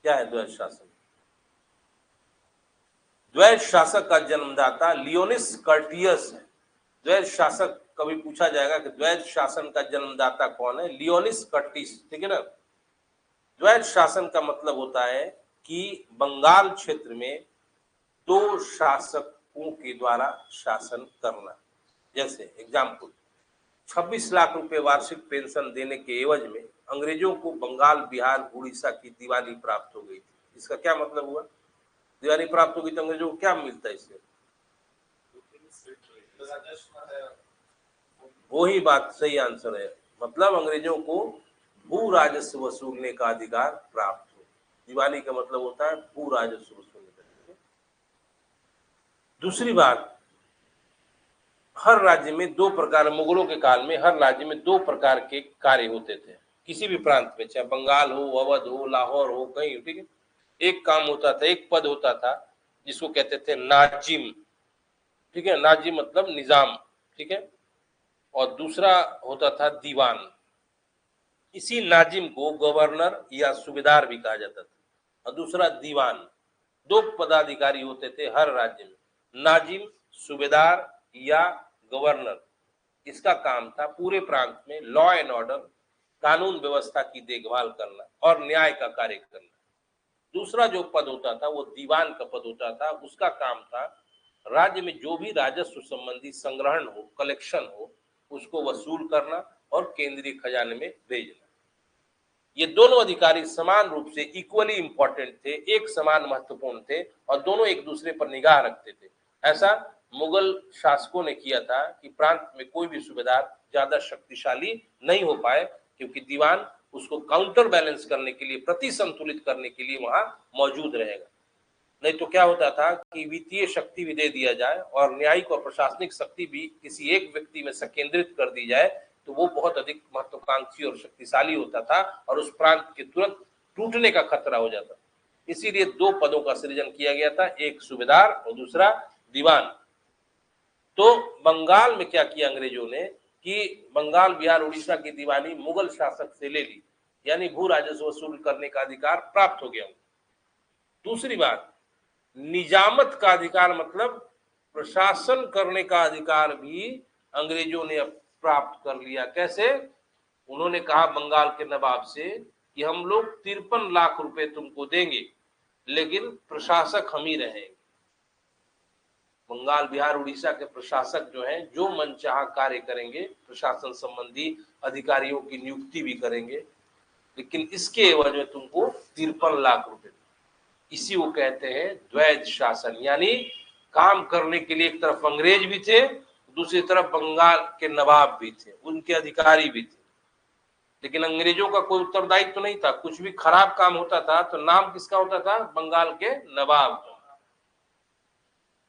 क्या है द्वैध शासन? द्वैध शासक का जन्मदाता लियोनिस कर्टियस है। द्वैध शासक कभी पूछा जाएगा कि द्वैध शासन का जन्मदाता कौन है? लियोनिस कर्टिस, ठीक है ना। द्वैध शासन का मतलब होता है कि बंगाल क्षेत्र में दो शासकों के द्वारा शासन करना। जैसे एग्जाम्पल, 26 लाख रुपए वार्षिक पेंशन देने के एवज में अंग्रेजों को बंगाल, बिहार, उड़ीसा की दीवानी प्राप्त हो गई थी। इसका क्या मतलब हुआ? दीवानी प्राप्त हो गई तो अंग्रेजों को क्या मिलता है इससे? वही बात, सही आंसर है। मतलब अंग्रेजों को भू राजस्व वसूलने का अधिकार प्राप्त हो। दीवानी का मतलब होता है भू राजस्व वसूलने का। दूसरी बात, हर राज्य में दो प्रकार, मुगलों के काल में हर राज्य में दो प्रकार के कार्य होते थे, किसी भी प्रांत में, चाहे बंगाल हो, अवध हो, लाहौर हो, कहीं, ठीक है। एक काम होता था, एक पद होता था जिसको कहते थे नाजिम, ठीक है। नाजिम मतलब निजाम, ठीक है। और दूसरा होता था दीवान। इसी नाजिम को गवर्नर या सूबेदार भी कहा जाता था, और दूसरा दीवान। दो पदाधिकारी होते थे हर राज्य में, नाजिम, सूबेदार या गवर्नर। इसका काम था पूरे प्रांत में लॉ एंड ऑर्डर, कानून व्यवस्था की देखभाल करना और न्याय का कार्य करना। दूसरा जो पद होता था वो दीवान का पद होता था। उसका काम था राज्य में जो भी राजस्व संबंधी संग्रहण हो, कलेक्शन हो, उसको वसूल करना और केंद्रीय खजाने में भेजना। ये दोनों अधिकारी समान रूप से इक्वली इंपॉर्टेंट थे, एक समान महत्वपूर्ण थे, और दोनों एक दूसरे पर निगाह रखते थे। ऐसा मुगल शासकों ने किया था कि प्रांत में कोई भी सूबेदार ज्यादा शक्तिशाली नहीं हो पाए, क्योंकि दीवान उसको काउंटर बैलेंस करने के लिए, प्रति संतुलित करने के लिए वहां मौजूद रहेगा। नहीं तो क्या होता था कि वित्तीय शक्ति भी दे दिया जाए और न्यायिक और प्रशासनिक शक्ति भी किसी एक व्यक्ति में संकेंद्रित कर दी जाए, तो वो बहुत अधिक महत्वाकांक्षी और शक्तिशाली होता था और उस प्रांत के तुरंत टूटने का खतरा हो जाता। इसीलिए दो पदों का सृजन किया गया था, एक सूबेदार और दूसरा दीवान। तो बंगाल में क्या किया अंग्रेजों ने कि बंगाल, बिहार, उड़ीसा की दीवानी मुगल शासक से ले ली, यानी भू राजस्व वसूल करने का अधिकार प्राप्त हो गया। दूसरी बात, निजामत का अधिकार मतलब प्रशासन करने का अधिकार भी अंग्रेजों ने प्राप्त कर लिया। कैसे? उन्होंने कहा बंगाल के नवाब से कि हम लोग 53 लाख रुपए तुमको देंगे, लेकिन प्रशासक हम ही रहेंगे। बंगाल, बिहार, उड़ीसा के प्रशासक जो हैं, जो मनचाहा कार्य करेंगे, प्रशासन संबंधी अधिकारियों की नियुक्ति भी करेंगे, लेकिन इसके एवज में तुमको 53 लाख रुपए। इसी को कहते हैं द्वैध शासन, यानी काम करने के लिए एक तरफ अंग्रेज भी थे, दूसरी तरफ बंगाल के नवाब भी थे, उनके अधिकारी भी थे। लेकिन अंग्रेजों का कोई उत्तरदायित्व तो नहीं था। कुछ भी खराब काम होता था तो नाम किसका होता था? बंगाल के नवाब का।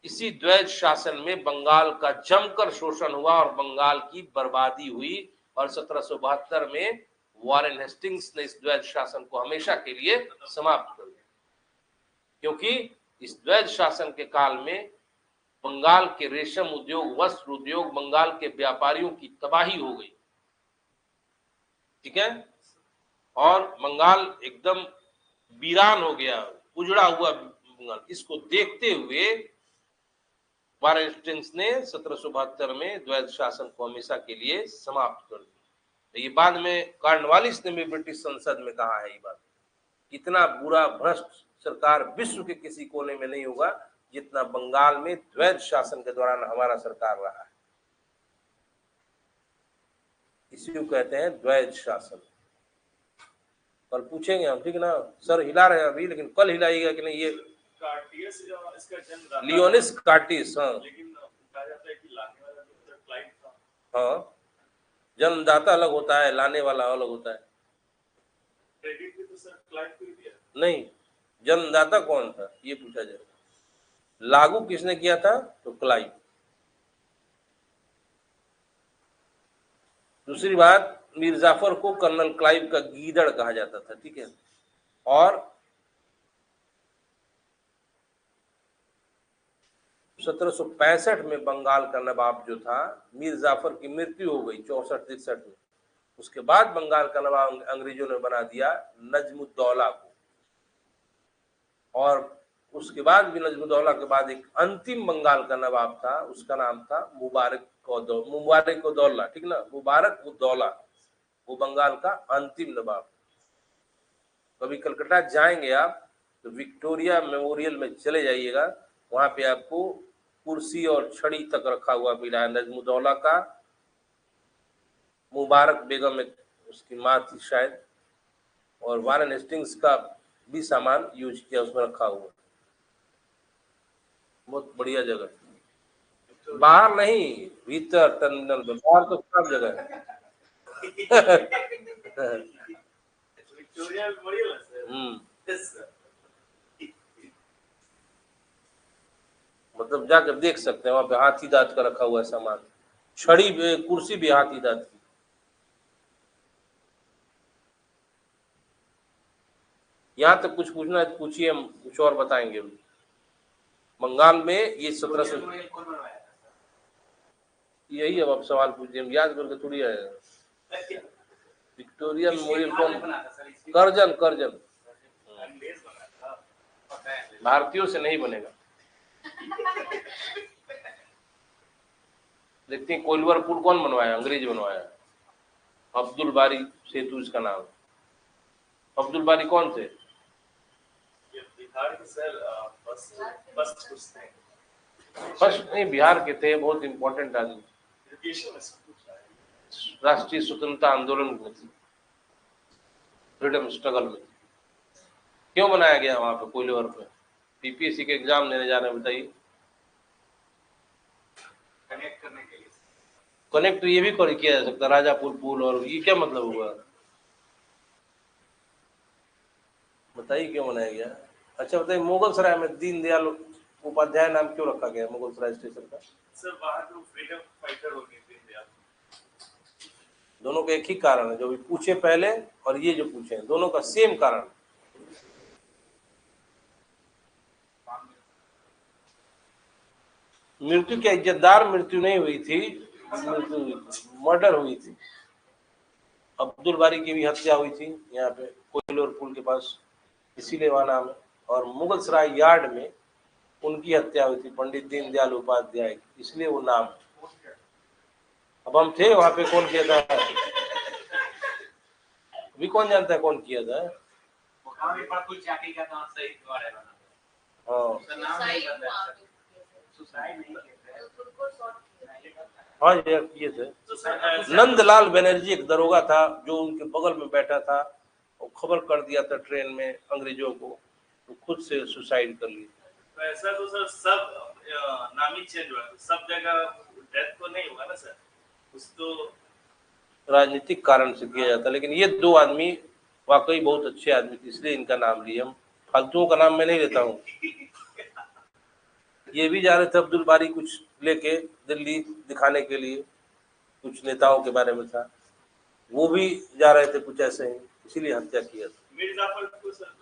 इसी द्वैध शासन में बंगाल का जमकर शोषण हुआ और बंगाल की बर्बादी हुई, और 1772 में वॉरेन हेस्टिंग्स ने इस द्वैध शासन को हमेशा के लिए समाप्त कर दिया। क्योंकि इस द्वैध शासन के काल में बंगाल के रेशम उद्योग, वस्त्र उद्योग, बंगाल के व्यापारियों की तबाही हो गई, ठीक है। और बंगाल एकदम वीरान हो गया, उजड़ा हुआ बंगाल। इसको देखते हुए वॉरेन हेस्टिंग्स ने 1772 में द्वैध शासन को हमेशा के लिए समाप्त कर दिया। ये बाद में कॉर्नवालिस ने भी ब्रिटिश संसद में कहा है ये बात, इतना बुरा भ्रष्ट सरकार विश्व के किसी कोने में नहीं होगा जितना बंगाल में द्वैध शासन के दौरान हमारा सरकार रहा है। इसी को कहते हैं द्वैध शासन। कल पूछेंगे हम, ठीक ना सर, हिला रहे हैं अभी, लेकिन कल हिलाइएगा कि नहीं ये। कार्टियस इसका जन्मदाता लियोनिस कार्टिस, हाँ लेकिन कहा जाता है कि लाने वाला तो क्लाइव था। हाँ, जन्मदाता अलग होता है, लाने वाला अलग होता है। क्रेडिट भी तो सर क्लाइव को ही दिया। नहीं, जन्मदाता कौन था ये पूछा जाए, लागू किसने किया था, तो क्लाइव। दूसरी बात, मीर जाफर को कर्नल क्लाइव का गीदड़ कहा जाता था, ठीक है। और 1765 में बंगाल का नवाब जो था, मीर जाफर की मृत्यु हो गई 64-63 में। उसके बाद बंगाल का नवाब अंग्रेजों ने बना दिया नजमुद्दौला को। और उसके बाद भी नजमुद्दौला के बाद एक अंतिम बंगाल का नवाब था, उसका नाम था मुबारक-उद-दौला, ठीक ना, मुबारक-उद-दौला, वो बंगाल का अंतिम नवाब। कभी कलकत्ता जाएंगे आप तो विक्टोरिया मेमोरियल में चले जाइएगा, वहां पे आपको कुर्सी और छड़ी तक रखा हुआ मिला है नजमुद्दौला का। मुबारक बेगम एक उसकी माँ थी शायद, और वारेन हेस्टिंग्स का भी सामान यूज किया उसमें रखा हुआ। बहुत बढ़िया जगह, बाहर नहीं भीतर टर्मिनल में, बाहर तो सब जगह है। विक्टोरिया मेमोरियल है सर। Yes sir. मतलब जाकर देख सकते हैं, वहां पे हाथी दांत का रखा हुआ है सामान, छड़ी भी, कुर्सी भी हाथी दांत की। यहाँ तक कुछ पूछना है तो पूछिए, हम कुछ और बताएंगे। बंगाल में ये 1700, यही अब आप सवाल पूछिए, हम याद करके थोड़ी आए। विक्टोरिया मेमोरियल कौन, करजन, करजन भारतीयों से नहीं बनेगा। देखते हैं कोइलवर पुल कौन बनवाया, अंग्रेज बनवाया, अब्दुल बारी सेतु इसका नाम। अब्दुल बारी कौन थे, बिहार के सर फर्स्ट कुछ थे। फर्स्ट नहीं, बिहार के थे, बहुत इंपॉर्टेंट आदमी, राष्ट्रीय स्वतंत्रता आंदोलन में थे, फ्रीडम स्ट्रगल में। क्यों बनाया गया वहां पे कोइलवर पे, पीपीएससी के एग्जाम देने जा रहे हैं, बताइए। कनेक्ट करने के लिए। कनेक्ट तो ये भी किया जा सकता, राजापुर पुल, और ये क्या मतलब हुआ, बताइए क्यों बनाया गया। अच्छा बताइए, मुगल सराय में दीनदयाल उपाध्याय नाम क्यों रखा गया मुगल सराय स्टेशन का। सर वहाँ तो फ्रीडम फाइटर हो गए दीनदयाल। दोनों का एक ही कारण है, जो भी पूछे पहले और ये जो पूछे, दोनों का सेम कारण। मृत्यु क्या, इज्जतदार मृत्यु नहीं हुई थी, मृत्यु हुई थी, मर्डर हुई थी। अब्दुल बारी की भी हत्या हुई थी यहाँ पे कोइलवर पुल के पास, इसीलिए वहाँ नाम है। और मुगल सराय यार्ड में उनकी हत्या हुई थी, पंडित दीनदयाल उपाध्याय की, इसलिए वो नाम। अब हम थे वहां पे, कौन किया था अभी कौन जानता है कौन किया था। हाँ ये किए थे, नंदलाल बनर्जी एक दरोगा था जो उनके बगल में बैठा था, और खबर कर दिया था ट्रेन में अंग्रेजों को, तो खुद से सुसाइड कर लिया। ऐसा तो सर सब नाम ही चेंज हुआ, सब जगह डेथ तो नहीं हुआ ना सर, कुछ तो राजनीतिक कारण से किया जाता, लेकिन ये दो आदमी वाकई बहुत अच्छे आदमी थे, इसलिए इनका नाम लिए हम। फालतुओं का नाम मैं नहीं लेता हूँ। ये भी जा रहे थे अब्दुल बारी कुछ लेके दिल्ली दिखाने के लिए, कुछ नेताओं के बारे में था, वो भी जा रहे थे कुछ ऐसे ही, इसीलिए हत्या किया था। मीर जाफर को सर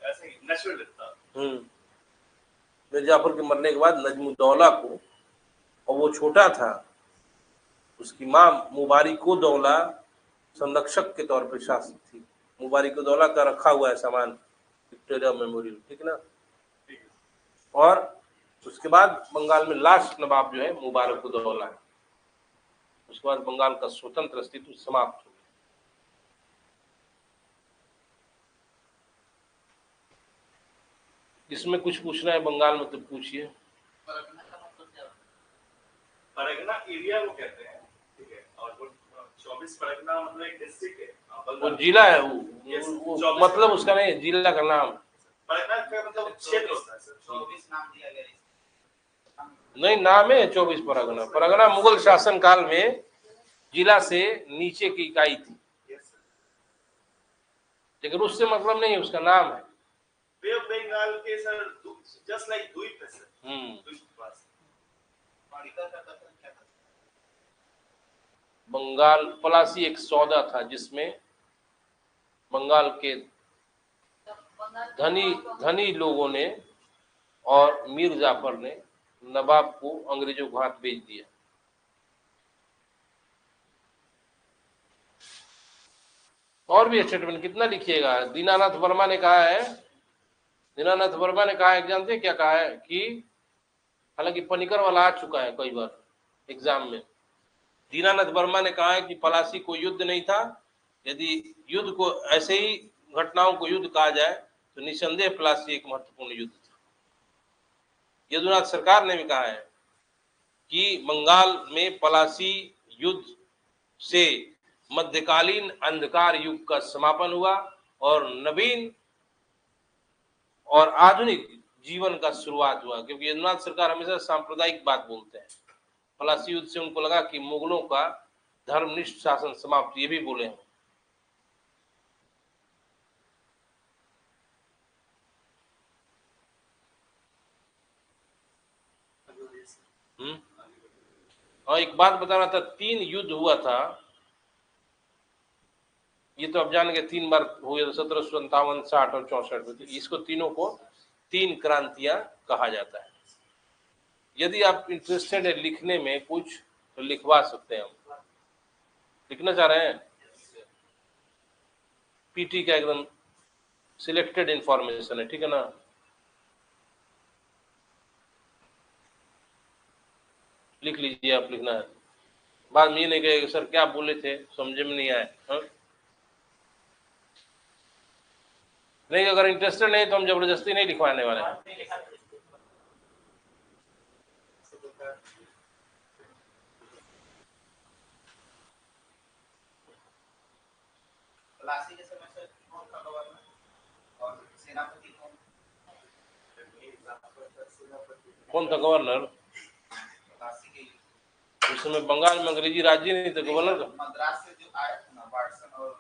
ऐसे ही नेचुरल था। मीर जाफर के मरने के बाद नजमुद्दौला को, और वो छोटा था, उसकी माँ मुबारिक-उद-दौला संरक्षक के तौर पे शासित थी। मुबारिक-उद-दौला का रखा हुआ है सामान विक्टोरिया मेमोरियल, ठीक ना। और उसके बाद बंगाल में लास्ट नवाब जो है मुबारक-उद-दौला है। उसके बाद बंगाल का स्वतंत्र अस्तित्व समाप्त हो गया। इसमें कुछ पूछना है बंगाल में तो पूछिए। परगना एरिया को कहते हैं, ठीक है, और वो 24 परगना मतलब एक डिस्ट्रिक्ट है वो बंगाल। जिला है Yes, वो 24 मतलब उसका नहीं है, जिला का नाम। परगना का मतलब क्षेत्र होता है सर। 24 नाम दिया गया है। नहीं, नाम है 24 परगना। परगना मुगल शासन काल में जिला से नीचे की इकाई थी, Yes, sir. लेकिन उससे मतलब नहीं है, उसका नाम है। बे ऑफ बंगाल के सर जस्ट लाइक द्वीप है सर। द्वीप के पास पालिका का कथन क्या था? बंगाल पलासी एक सौदा था जिसमें बंगाल के धनी लोगों ने और मीर जाफर ने नवाब को अंग्रेजों को हाथ बेच दिया। और भी स्टेटमेंट कितना लिखिएगा। दीनानाथ वर्मा ने कहा है, दीनानाथ वर्मा ने कहा है, जानते हैं क्या कहा है कि हालांकि पनिकर वाला आ चुका है कई बार एग्जाम में। दीनानाथ वर्मा ने कहा है कि पलासी कोई युद्ध नहीं था। यदि युद्ध को ऐसे ही घटनाओं को युद्ध कहा जाए तो निसंदेह पलासी एक महत्वपूर्ण युद्ध था। यदुनाथ सरकार ने भी कहा है कि बंगाल में पलासी युद्ध से मध्यकालीन अंधकार युग का समापन हुआ और नवीन और आधुनिक जीवन का शुरुआत हुआ, क्योंकि यदुनाथ सरकार हमेशा सांप्रदायिक बात बोलते हैं। पलासी युद्ध से उनको लगा कि मुगलों का धर्मनिष्ठ शासन समाप्त, ये भी बोले हैं। और एक बात बताना था, 3 युद्ध हुआ था, ये तो अब जान गए 3 बार हुए, 1757, 60 और 64 में। इसको तीनों को 3 क्रांतियां कहा जाता है। यदि आप इंटरेस्टेड है लिखने में कुछ तो लिखवा सकते हैं। हम लिखना चाह रहे हैं, पीटी का एकदम सिलेक्टेड इंफॉर्मेशन है, ठीक है ना। लिख लीजिए, आप लिखना है। बाद में ये नहीं कहेगा सर क्या बोले थे समझे में नहीं आए। नहीं, अगर इंटरेस्टेड नहीं तो हम जबरदस्ती नहीं लिखवाने वाले हैं। पलासी के समय से कौन था गवर्नर और सेनापति कौन था गवर्नर? पलासी के उस समय बंगाल में अंग्रेजी राज्य नहीं था, गवर्नर का। मद्रास से जो आए थे ना वाटसन और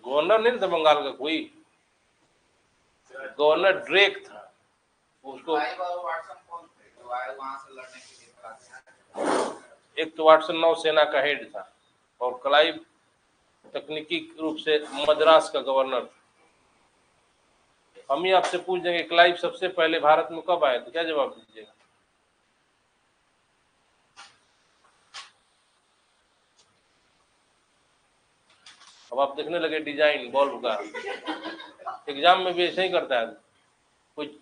गवर्नर नहीं था बंगाल का कोई, गवर्नर ड्रेक था। उसको क्लाइव और वाटसन कौन थे जो आए वहां से लड़ने के लिए पलासी? एक तो वाटसन नौसेना का हेड था और क्लाइव तकनीकी रूप से मद्रास का गवर्नर था। हम ही आपसे पूछ देंगे क्लाइव सबसे पहले भारत में कब आए थे, क्या जवाब दीजिएगा? अब आप देखने लगे डिजाइन बल्ब का, एग्जाम में भी ऐसे ही करता है, कोई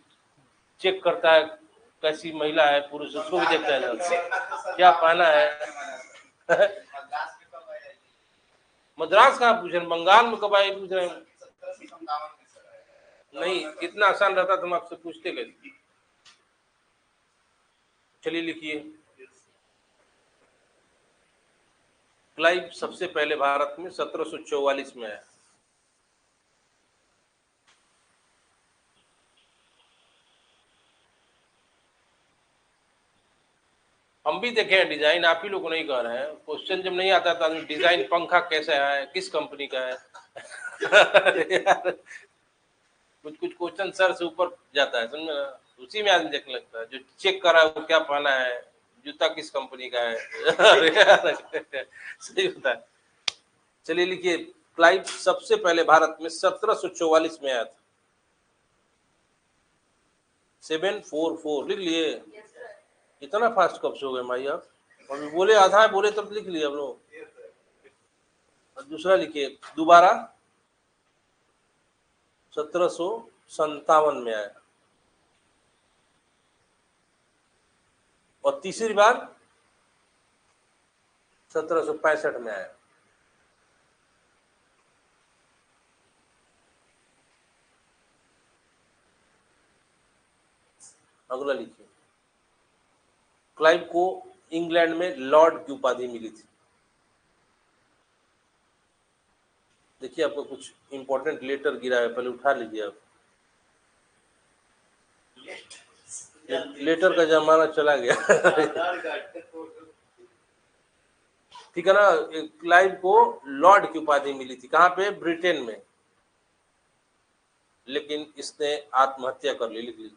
चेक करता है कैसी महिला है पुरुष, उसको भी देखता है क्या पहना है। मद्रास में कब आए? मद्रास कहाँ पूछ रहे हैं, बंगाल में कब आए पूछ रहे हैं। 1757 में सर। नहीं, इतना आसान रहता तो हम आपसे पूछते कैसे। चलिए लिखिए, क्लाइव सबसे पहले भारत में 1744 में आया। हम भी देखे हैं डिजाइन, आप ही लोग को नहीं कह रहे हैं। क्वेश्चन जब नहीं आता था डिजाइन पंखा कैसा है, किस कंपनी का है। कुछ कुछ क्वेश्चन सर से ऊपर जाता है, समझ में, उसी में आदमी देखने लगता है। जो चेक कर रहा है वो क्या पहना है, जूता किस कंपनी का है। सही होता है। चलिए लिखिए, क्लाइव सबसे पहले भारत में 1744 में आया था। 744 लिख लिए। इतना फास्ट कब से हो गए भाई आप? अभी बोले आधा है, बोले तब लिख लिए हम लोग। और दूसरा लिखिए दोबारा 1757 में आया और तीसरी बार 1765 में आया। अगला लिखिए, क्लाइव को इंग्लैंड में लॉर्ड की उपाधि मिली थी। देखिए आपको कुछ इंपॉर्टेंट लेटर गिरा है, पहले उठा लीजिए आप। लेटर का जमाना चला गया। आधार कार्ड का फोटो। ठीक है ना। क्लाइव को लॉर्ड की उपाधि मिली थी, कहाँ पे? ब्रिटेन में। लेकिन इसने आत्महत्या कर ली। लिख ली।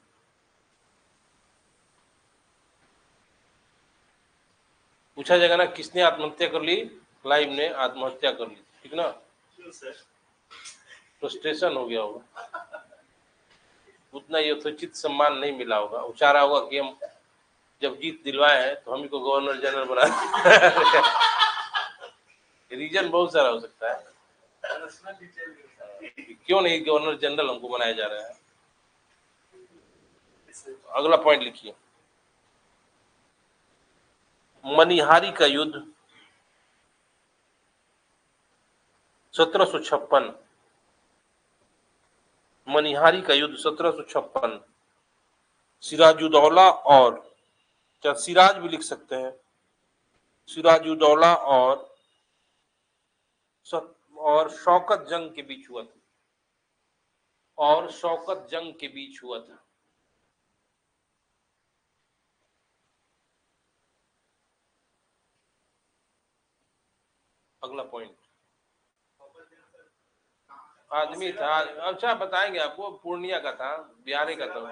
पूछा जाएगा ना किसने आत्महत्या कर ली? क्लाइव ने आत्महत्या कर ली, ठीक ना। क्यों सर? फ्रस्ट्रेशन हो गया होगा, उतना यथोचित सम्मान नहीं मिला होगा। वो चाह रहा होगा कि हम जब जीत दिलवाए हैं तो हम ही को गवर्नर जनरल बना। रीजन बहुत सारा हो सकता है, पर्सनल डिटेल क्यों नहीं गवर्नर जनरल हमको बनाया जा रहा है। अगला पॉइंट लिखिए, मनिहारी का युद्ध 1756। मनिहारी का युद्ध 1756 सिराजुद्दौला और, क्या सिराज भी लिख सकते हैं, सिराजुद्दौला और शौकत जंग के बीच हुआ था। और शौकत जंग के बीच हुआ था। अगला पॉइंट, आदमी था, अच्छा बताएंगे आपको, पूर्णिया का था, बिहार का था।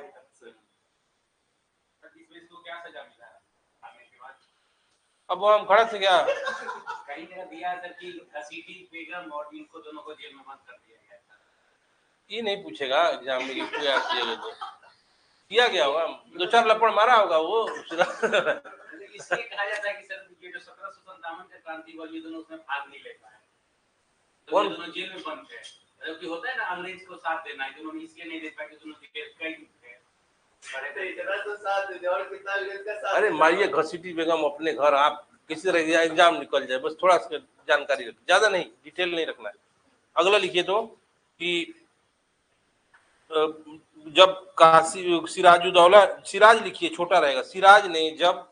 इसको क्या सजा मिला आने के बाद? अब वो हम खड़ा थे क्या? कई जगह दिया सर कि घसीटी बेगम और इनको दोनों को जेल में बंद कर दिया गया था। ये नहीं पूछेगा एग्जाम में कि क्या किया गया होगा, 2-4 लपड़ मारा होगा वो। इसलिए कहा जाता है कि सर ये जो 1757 का क्रांति हुआ, ये दोनों उसमें भाग नहीं ले पाए, तो ये दोनों जेल में बंद थे। क्योंकि होता है ना अंग्रेज को साथ देना है, दोनों इसलिए नहीं दे पाए कि दोनों जेल कई थे। अरे मारिए घसीटी बेगम अपने घर, आप किसी तरह का एग्जाम निकल जाए, बस थोड़ा सा जानकारी रख, ज्यादा नहीं, डिटेल नहीं रखना है। अगला लिखिए तो कि जब काशी सिराजुद्दौला, सिराज लिखिए छोटा रहेगा, सिराज ने जब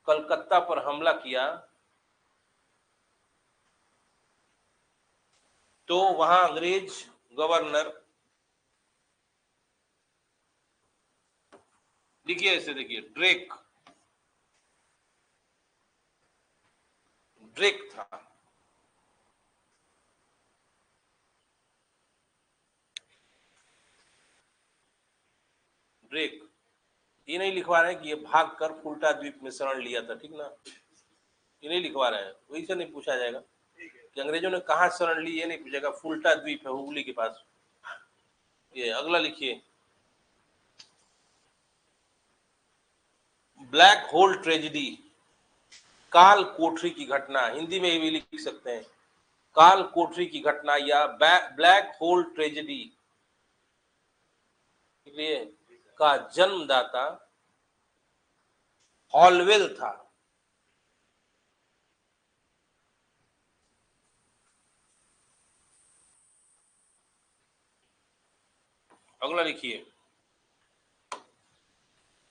कलकत्ता पर हमला किया तो वहां अंग्रेज गवर्नर, देखिए ऐसे, देखिए ड्रेक, ड्रेक था। ड्रेक, ये नहीं लिखवा रहे हैं कि ये भाग कर फुल्टा द्वीप में शरण लिया था, ठीक ना, ये नहीं लिखवा रहे हैं, वैसे नहीं पूछा जाएगा कि अंग्रेजों ने कहा शरण ली, ये नहीं पूछेगा, फुल्टा द्वीप है हुगली के पास। ये अगला लिखिए, ब्लैक होल ट्रेजेडी, काल कोठरी की घटना, हिंदी में भी लिख सकते हैं, काल कोठरी की घटना या ब्लैक होल ट्रेजेडी का जन्मदाता हॉलवेल था। अगला लिखिए,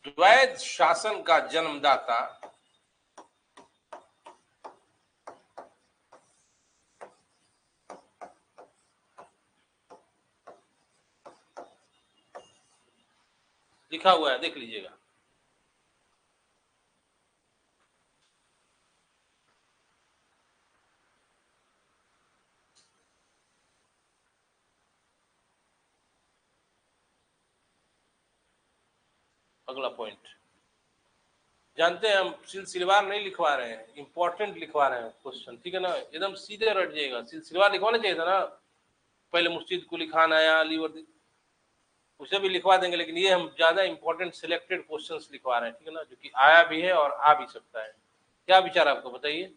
द्वैध शासन का जन्मदाता लिखा हुआ है, देख लीजिएगा। अगला पॉइंट, जानते हैं हम सिलसिलेवार नहीं लिखवा रहे हैं, इंपॉर्टेंट लिखवा रहे हैं क्वेश्चन, ठीक है ना, एकदम सीधे रट जाएगा। सिलसिलेवार लिखवाना चाहिए था ना, पहले मुर्शिद कुली खान आया, अलीवर्दी, उसे भी लिखवा देंगे, लेकिन ये हम ज्यादा इंपॉर्टेंट सिलेक्टेड क्वेश्चंस लिखवा रहे हैं, ठीक है ना, जो कि आया भी है और आ भी सकता है। क्या विचार आपको, बताइए।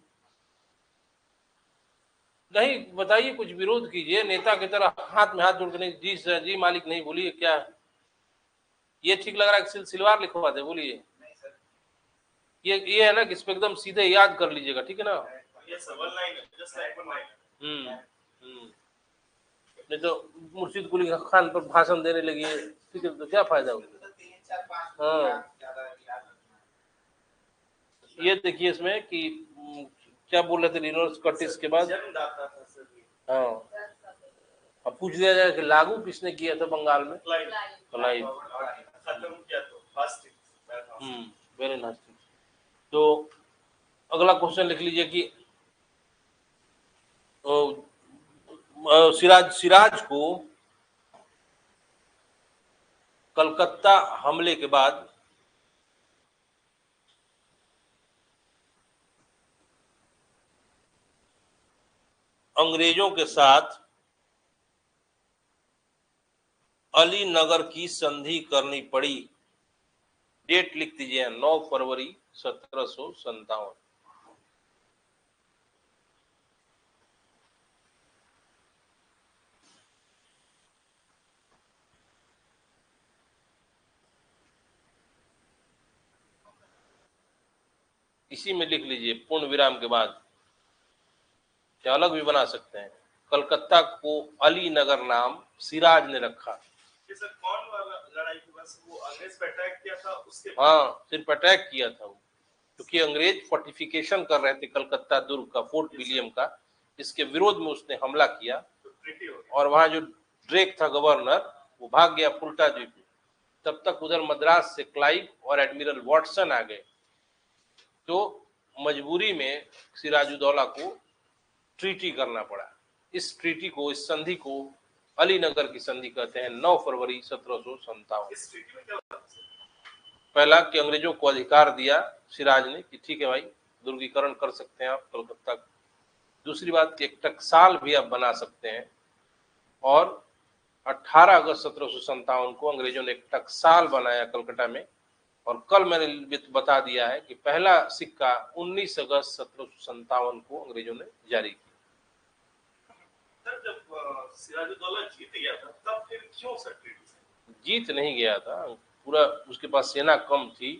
नहीं बताइए, कुछ विरोध कीजिए, नेता की तरह हाथ में हाथ जोड़ के नहीं, जी सर जी मालिक नहीं, बोलिए क्या ये ठीक लग रहा है? सिलसिलेवार लिखवा दे, बोलिए। ये है ना कि इस पे एकदम सीधे याद कर लीजिएगा, ठीक है ना। नहीं तो मुर्शिद कुली खान पर भाषण देने लगी, ठीक है, तो क्या फायदा होगा। हाँ ये देखिए इसमें कि क्या बोल रहे थे लिनोरस कर्टिस के बाद। जन्मदाता था सर ये। हाँ, अब पूछ दिया जाए कि लागू किसने किया था बंगाल में। क्लाइव। खत्म किया तो फास्टिंग। Very nice. तो अगला क्वेश्चन लिख लीजिए कि सिराज को कलकत्ता हमले के बाद अंग्रेजों के साथ अली नगर की संधि करनी पड़ी। डेट लिख दीजिए 9 फरवरी 1757। इसी में लिख लीजिए पूर्ण विराम के बाद, या अलग भी बना सकते हैं। कलकत्ता को अली नगर नाम सिराज ने रखा। ये सर कौन वाला लड़ाई थी, बस वो अंग्रेज पे अटैक किया था उसके हाँ, सिर्फ अटैक किया था वो, क्योंकि अंग्रेज फोर्टिफिकेशन कर रहे थे कलकत्ता दुर्ग का, फोर्ट विलियम का। इसके विरोध में उसने हमला किया तो ट्रीटी हो गया। और वहां जो ड्रेक था गवर्नर, वो भाग गया फुल्टा द्वीप में। तब तक उधर मद्रास से क्लाइव और एडमिरल वॉटसन आ गए। तो मजबूरी में सिराजुद्दौला को ट्रीटी करना पड़ा। इस ट्रीटी को, इस संधि को अलीनगर की संधि कहते हैं। 9 फरवरी 1757। इस ट्रीटी में क्या हुआ सर? पहला कि अंग्रेजों को अधिकार दिया सिराज ने कि ठीक है भाई, दुर्गीकरण कर सकते हैं आप कलकत्ता का। दूसरी बात कि एक टकसाल भी आप बना सकते हैं। और 18 अगस्त 1757 को अंग्रेजों ने एक टकसाल बनाया कलकत्ता में। और कल मैंने बता दिया है कि पहला सिक्का 19 अगस्त 1757 को अंग्रेजों ने जारी किया। सर जब सिराजुद्दौला जीत गया था तब फिर क्यों सर ट्रीटी? जीत नहीं गया था, पूरा उसके पास सेना कम थी।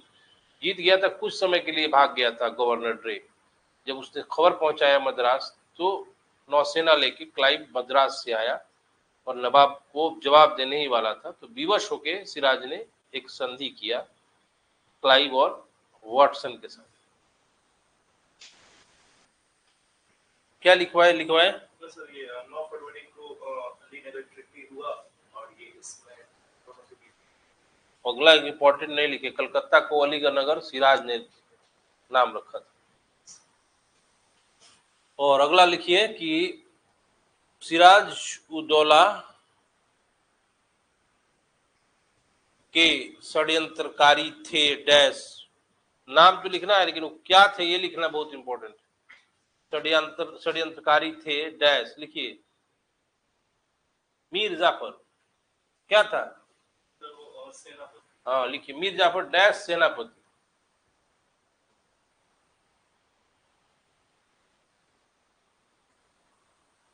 जीत गया था, कुछ समय के लिए भाग गया था गवर्नर ड्रेक। जब उसने खबर पहुंचाया मद्रास, तो नौसेना लेके क्लाइव मद्रास से आया और नवाब को जवाब देने ही वाला था। तो विवश होके सिराज ने एक संधि किया क्लाइव और वॉटसन के साथ। क्या लिखवाए तो सर ये 9 फरवरी को अलीनगर ट्रीटी हुआ और ये इसमें अगला इंपॉर्टेंट नहीं लिखे, कलकत्ता को अलीगढ़ नगर सिराज ने नाम रखा था। और अगला लिखिए कि सिराज उद्दौला के षड्यंत्रकारी थे डैश। नाम तो लिखना है, लेकिन वो क्या थे ये लिखना बहुत इंपॉर्टेंट है। षड्यंत्रकारी थे डैश, लिखिए। मीर जाफर क्या था? तो वो सेनापति। हाँ, लिखिए मीर जाफर डैश सेनापति।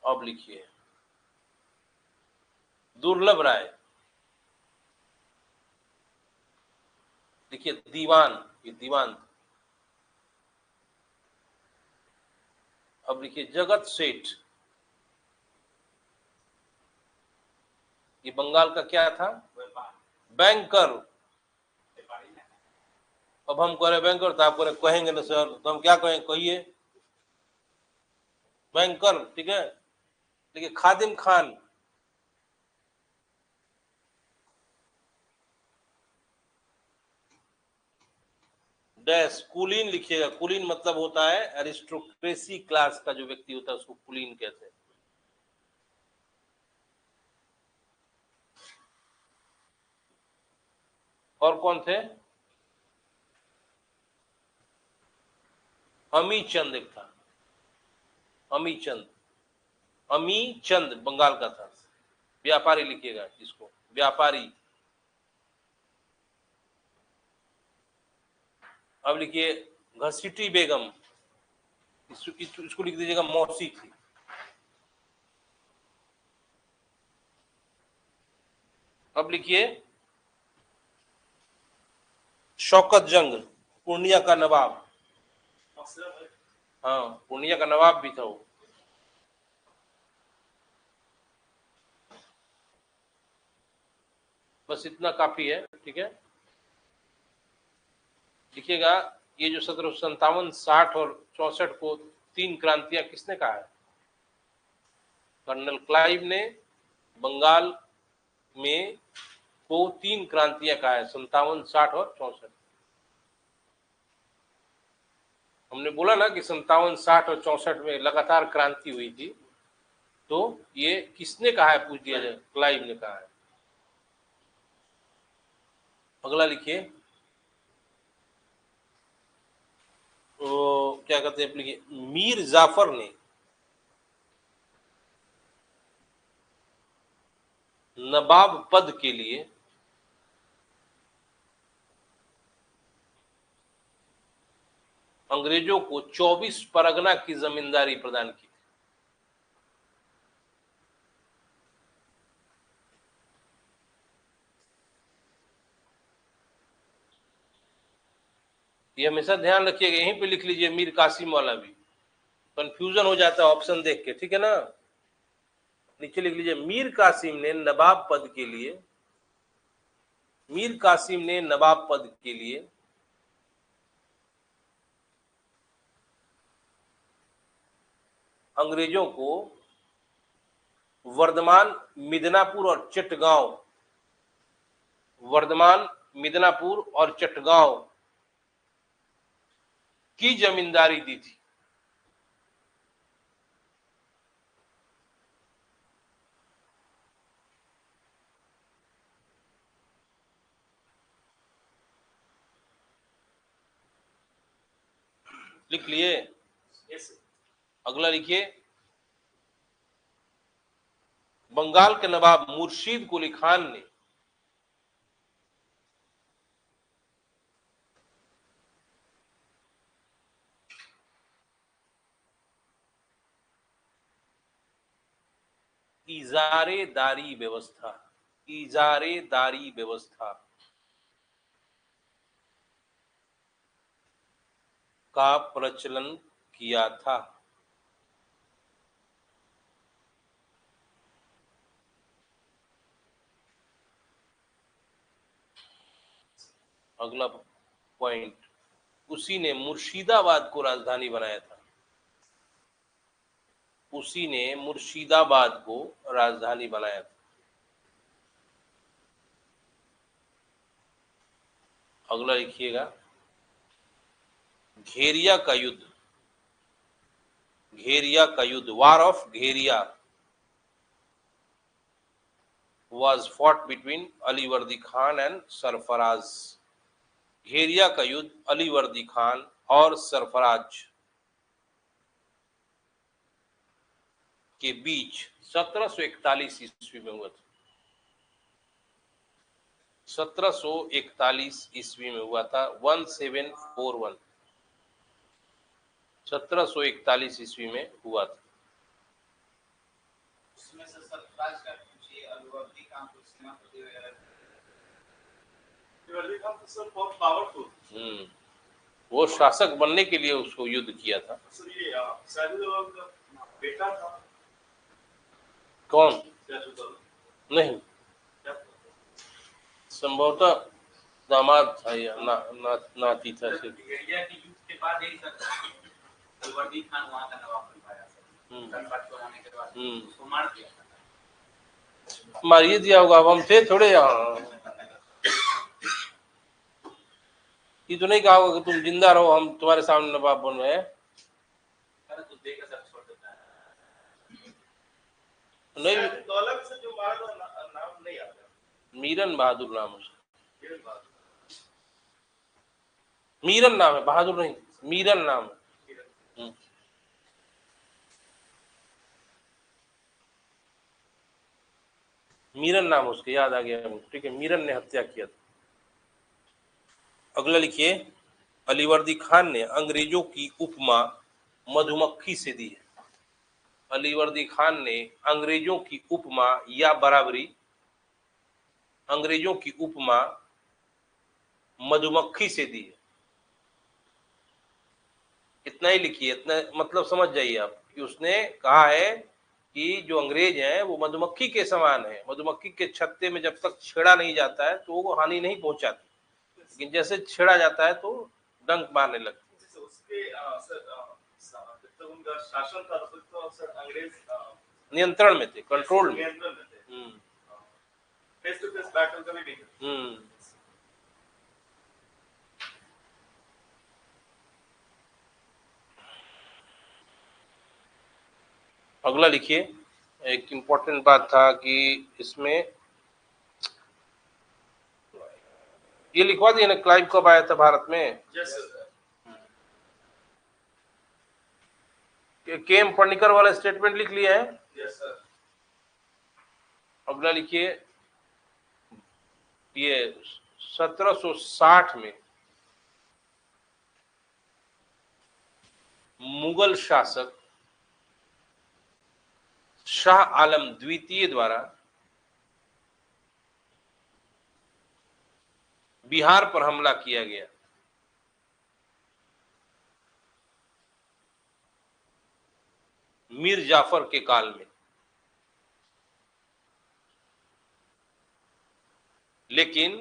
अब लिखिए दुर्लभ राय। देखिए दीवान, ये दीवान। अब लिखिए जगत सेठ। ये बंगाल का क्या था? बैंकर। अब हम कह रहे बैंकर, तो आप कह रहे कहेंगे ना सर, तो हम क्या कहें, कहिए बैंकर, ठीक है। देखिए खादिम खान। डैश कुलीन लिखिएगा। कुलीन मतलब होता है एरिस्टोक्रेसी क्लास का जो व्यक्ति होता है उसको कुलीन कहते हैं। और कौन थे? अमी चंद एक था, अमी चंद। अमी चंद बंगाल का था। व्यापारी लिखिएगा इसको, व्यापारी। अब लिखिए घसीटी बेगम, इसको लिख दीजिएगा मौसी थी। अब लिखिए शौकत जंग, पूर्णिया का नवाब। हाँ, पूर्णिया का नवाब भी था वो। बस इतना काफी है, ठीक है। लिखिएगा ये जो 1757, 60 और 64 को 3 क्रांतियां किसने कहा है? कर्नल क्लाइव ने बंगाल में को 3 क्रांतियां कहा है, 57, 60 और 64। हमने बोला ना कि 57, 60 और 64 में लगातार क्रांति हुई थी, तो ये किसने कहा है पूछ दिया जाए, क्लाइव ने कहा है। अगला लिखिए, तो क्या कहते हैं, लिखिए, मीर जाफर ने नवाब पद के लिए अंग्रेजों को 24 परगना की जमींदारी प्रदान की। ये हमेशा ध्यान रखिएगा, यहीं पे लिख लीजिए मीर कासिम वाला भी, कंफ्यूजन हो जाता है ऑप्शन देख के, ठीक है ना। नीचे लिख लीजिए, मीर कासिम ने नवाब पद के लिए, मीर कासिम ने नवाब पद के लिए अंग्रेजों को वर्धमान, मिदनापुर और चटगांव, वर्धमान, मिदनापुर और चटगांव की जमींदारी दी थी। लिख लिए? यस। अगला लिखिए, बंगाल के नवाब मुर्शीद कुली खान ने इजारेदारी व्यवस्था, इजारेदारी व्यवस्था का प्रचलन किया था। अगला पॉइंट, उसी ने मुर्शिदाबाद को राजधानी बनाया था, उसी ने मुर्शिदाबाद को राजधानी बनाया था। अगला लिखिएगा, घेरिया का युद्ध, घेरिया का युद्ध, war of Gheria was fought between Alivardi Khan and Sarfaraz. Gheria का युद्ध अलीवर्दी खान और सरफराज के बीच 1741 ईस्वी में हुआ था। 1741 ईस्वी में हुआ था, 1741, 1741 ईस्वी में हुआ था। उसमें से सरफराज का पूछिए, अलीवर्दी खान को सेनापति वगैरह, अलीवर्दी खान तो सर बहुत पावरफुल, वो शासक बनने के लिए उसको युद्ध किया था। सर ये शायद बेटा था। कौन? जासूस? नहीं, संभवतः दामाद था या नाती था। घेरिया के युद्ध के बाद यही सर अलीवर्दी खान वहां का नवाब बन पाया सर। धनबाद को होने के बाद उसको मार दिया था। मारिए दिया होगा, अब हम थे थोड़े यहाँ। ये तो नहीं कहा होगा कि तुम जिंदा रहो, हम तुम्हारे सामने नवाब बन रहे हैं। तो देख सब छोड़ देता है। नहीं, दौलत से जो मारा था नाम नहीं आता। मीरन बहादुर नाम है, मीरन नाम है, बहादुर नहीं, मीरन नाम है। मीरन नाम उसके, याद आ गया, ठीक है, मीरन ने हत्या किया था। अगला लिखिए, अलीवर्दी खान ने अंग्रेजों की उपमा मधुमक्खी से दी है। अलीवर्दी खान ने अंग्रेजों की उपमा या बराबरी, अंग्रेजों की उपमा मधुमक्खी से दी है। इतना ही लिखिए, इतना मतलब समझ जाइए आप कि उसने कहा है कि जो अंग्रेज हैं वो मधुमक्खी के समान है, मधुमक्खी के छत्ते में जब तक छेड़ा नहीं जाता है तो वो हानि नहीं पहुंचाती, लेकिन जैसे छेड़ा जाता है तो डंक मारने लगती। जैसे उसके जब तक उनका शासन था तब तक तो सर अंग्रेज नियंत्रण में थे, कंट्रोल में। नियंत्रण में थे। हम्म फेस टू फेस बैटल कभी नहीं करते। हम्म। अगला लिखिए, एक इम्पोर्टेंट बात था कि इसमें ये लिखवा दिया ना, क्लाइव कब आया था भारत में? Yes sir. केएम पनिकर वाला स्टेटमेंट लिख लिया है? Yes sir. अगला लिखिए, ये 1760 में मुगल शासक शाह आलम द्वितीय द्वारा बिहार पर हमला किया गया। मीर जाफर के काल में, लेकिन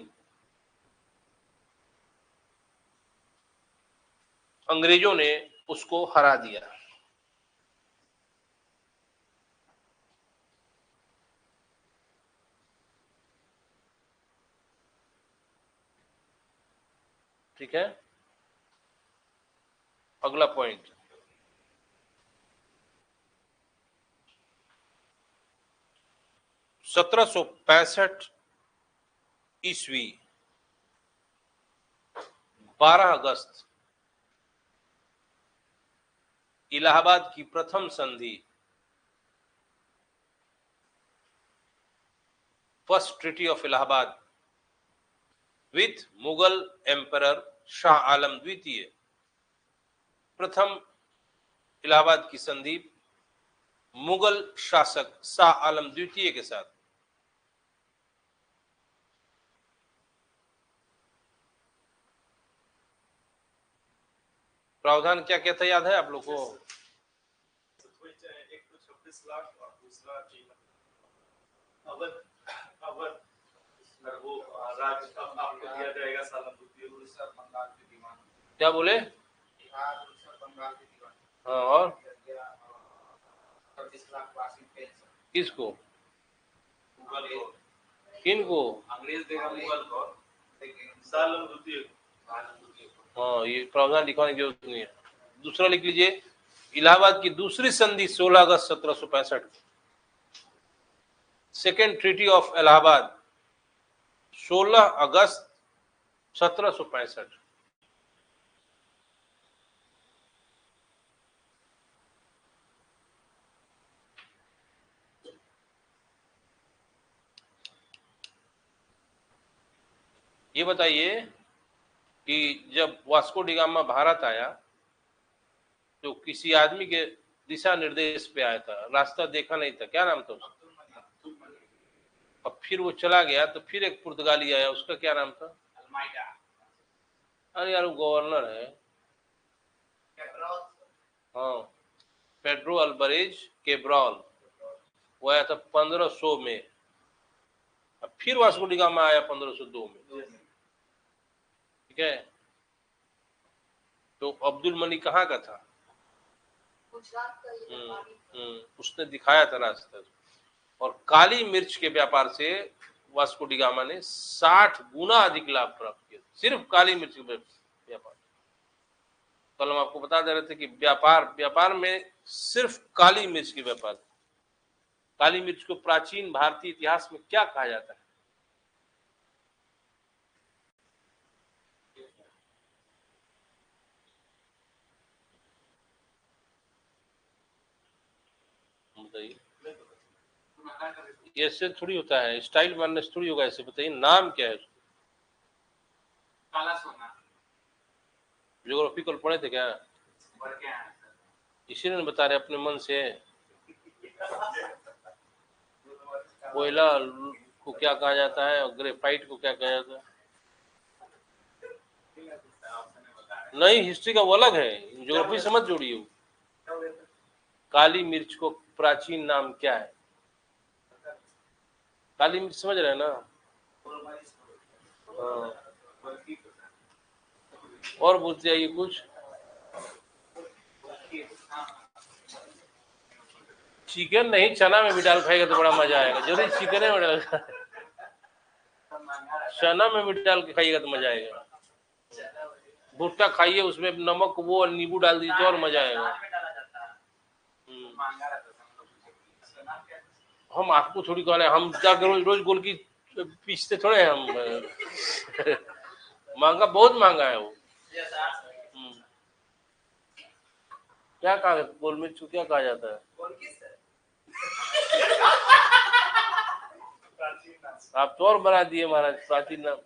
अंग्रेजों ने उसको हरा दिया। ठीक है, अगला पॉइंट, ₹1765 ईस्वी 12 अगस्त इलाहाबाद की प्रथम संधि, first treaty of Allahabad with Mughal emperor Shah Alam द्वितीय, प्रथम इलाहाबाद की संधि मुगल शासक शाह आलम द्वितीय के साथ। प्रावधान क्या क्या था याद है आप लोग को? एक तो 26 लाख और दूसरा अवध अवध और वो राज आपको दिया जाएगा सालन द्वितीय। उड़ीसा बंगाल के दीवान। क्या बोले? बिहार उड़ीसा बंगाल के दीवान। हाँ, और 25 लाख वार्षिक पेंशन। किसको? मुगल को। किनको? अंग्रेज देगा मुगल को, सालन द्वितीय। हाँ, ये प्रावधान लिखवाने की जरूरत नहीं है। दूसरा लिख लीजिए, इलाहाबाद की दूसरी संधि 16 अगस्त 1765, सेकेंड ट्रीटी ऑफ इलाहाबाद 16 अगस्त 1765। ये बताइए कि जब वास्को डी गामा भारत आया तो किसी आदमी के दिशा निर्देश पे आया था, रास्ता देखा नहीं था, क्या नाम था उसका? अब फिर वो चला गया तो फिर एक पुर्तगाली आया, उसका क्या नाम था? अल्माइडा। अरे यार, वो गवर्नर है। हाँ, पेड्रो अल्बरेज केब्रॉल, वो आया था 1500 में। अब फिर वास्को डी गामा आया 1502 में। ठीक है, तो अब्दुल मनी कहाँ का था? उसने दिखाया था रास्ता। और काली मिर्च के व्यापार से वास्को डी गामा ने 60 गुना अधिक लाभ प्राप्त किया, सिर्फ काली मिर्च के व्यापार। कल हम आपको बता दे रहे थे कि व्यापार में सिर्फ काली मिर्च के व्यापार। काली मिर्च को प्राचीन भारतीय इतिहास में क्या कहा जाता है? बताइए। ऐसे थोड़ी होता है, स्टाइल मारने से थोड़ी होगा, ऐसे बताइए नाम क्या है उसका? काला सोना। ज्योग्राफी कल पढ़े थे क्या? इसीलिए बता रहे अपने मन से। कोयला को क्या कहा जाता है और ग्रेफाइट को क्या कहा जाता है? नहीं, हिस्ट्री का वो अलग है, ज्योग्राफी से मत जोड़िए। काली मिर्च को प्राचीन नाम क्या है? काली मिर्च समझ रहे हैं ना? हाँ। और पूछते आइए कुछ। चिकन नहीं, चना में भी डाल खाएगा तो बड़ा मजा आएगा। जरूर चिकन में डाल, चना में भी डाल के खाइएगा तो मजा आएगा। भुट्टा खाइए, उसमें नमक वो नींबू डाल दीजिए तो और मजा आएगा। हम आपको थोड़ी कह रहे हैं, हम जाकर रोज रोज गोल की पीसते थोड़े हैं हम। महंगा, बहुत महंगा है वो। क्या कहा, गोल मिर्च को क्या कहा जाता है? आप तो और बना दिए महाराज, प्राचीन नाम।